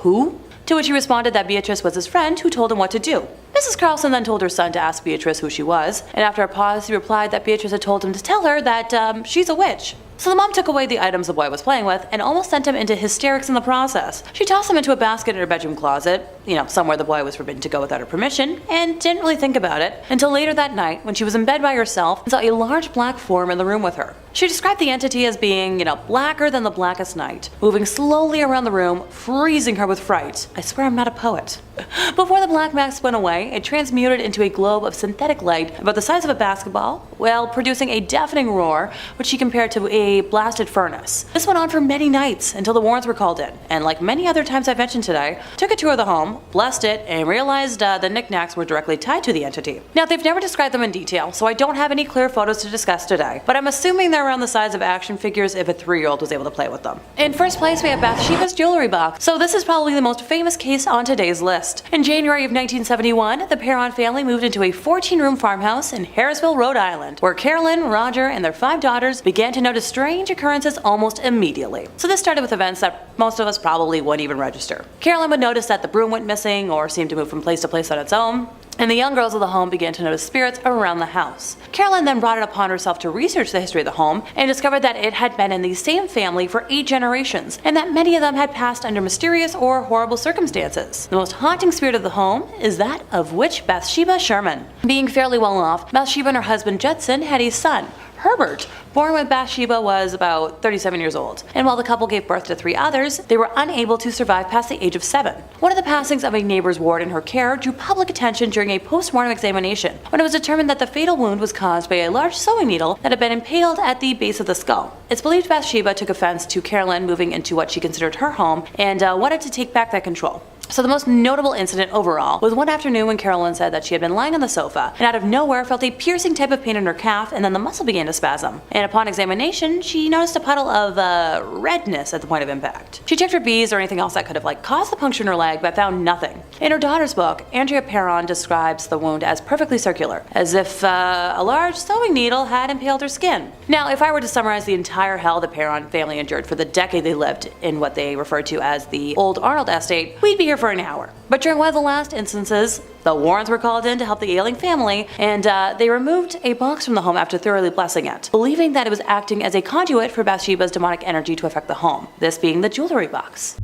"Who?" To which he responded that Beatrice was his friend who told him what to do. Mrs. Carlson then told her son to ask Beatrice who she was, and after a pause he replied that Beatrice had told him to tell her that she's a witch. So the mom took away the items the boy was playing with and almost sent him into hysterics in the process. She tossed him into a basket in her bedroom closet, somewhere the boy was forbidden to go without her permission, and didn't really think about it until later that night when she was in bed by herself and saw a large black form in the room with her. She described the entity as being, blacker than the blackest night, moving slowly around the room, freezing her with fright. I swear I'm not a poet. Before the black mask went away, it transmuted into a globe of synthetic light about the size of a basketball, while producing a deafening roar, which she compared to a blasted furnace. This went on for many nights until the Warrens were called in, and like many other times I've mentioned today, took a tour of the home, blessed it, and realized the knickknacks were directly tied to the entity. Now, they've never described them in detail, so I don't have any clear photos to discuss today, but I'm assuming they're around the size of action figures if a 3-year-old was able to play with them. In first place, we have Bathsheba's jewelry box. So this is probably the most famous case on today's list. In January of 1971, the Perron family moved into a 14-room farmhouse in Harrisville, Rhode Island, where Carolyn, Roger, and their 5 daughters began to notice strange occurrences almost immediately. So this started with events that most of us probably wouldn't even register. Carolyn would notice that the broom went missing or seemed to move from place to place on its own, and the young girls of the home began to notice spirits around the house. Carolyn then brought it upon herself to research the history of the home and discovered that it had been in the same family for 8 generations, and that many of them had passed under mysterious or horrible circumstances. The most haunting spirit of the home is that of witch Bathsheba Sherman. Being fairly well off, Bathsheba and her husband Judson had a son, Herbert, born when Bathsheba was about 37 years old, and while the couple gave birth to 3 others, they were unable to survive past the age of 7. One of the passings of a neighbor's ward in her care drew public attention during a post-mortem examination, when it was determined that the fatal wound was caused by a large sewing needle that had been impaled at the base of the skull. It's believed Bathsheba took offense to Carolyn moving into what she considered her home and wanted to take back that control. So the most notable incident overall was one afternoon when Carolyn said that she had been lying on the sofa and out of nowhere felt a piercing type of pain in her calf, and then the muscle began to spasm. And upon examination, she noticed a puddle of redness at the point of impact. She checked for bees or anything else that could have caused the puncture in her leg, but found nothing. In her daughter's book, Andrea Perron describes the wound as perfectly circular, as if a large sewing needle had impaled her skin. Now, if I were to summarize the entire hell the Perron family endured for the decade they lived in what they referred to as the Old Arnold Estate, we'd be here for an hour. But during one of the last instances, the Warrens were called in to help the ailing family, and they removed a box from the home after thoroughly blessing it, believing that it was acting as a conduit for Bathsheba's demonic energy to affect the home, this being the jewelry box.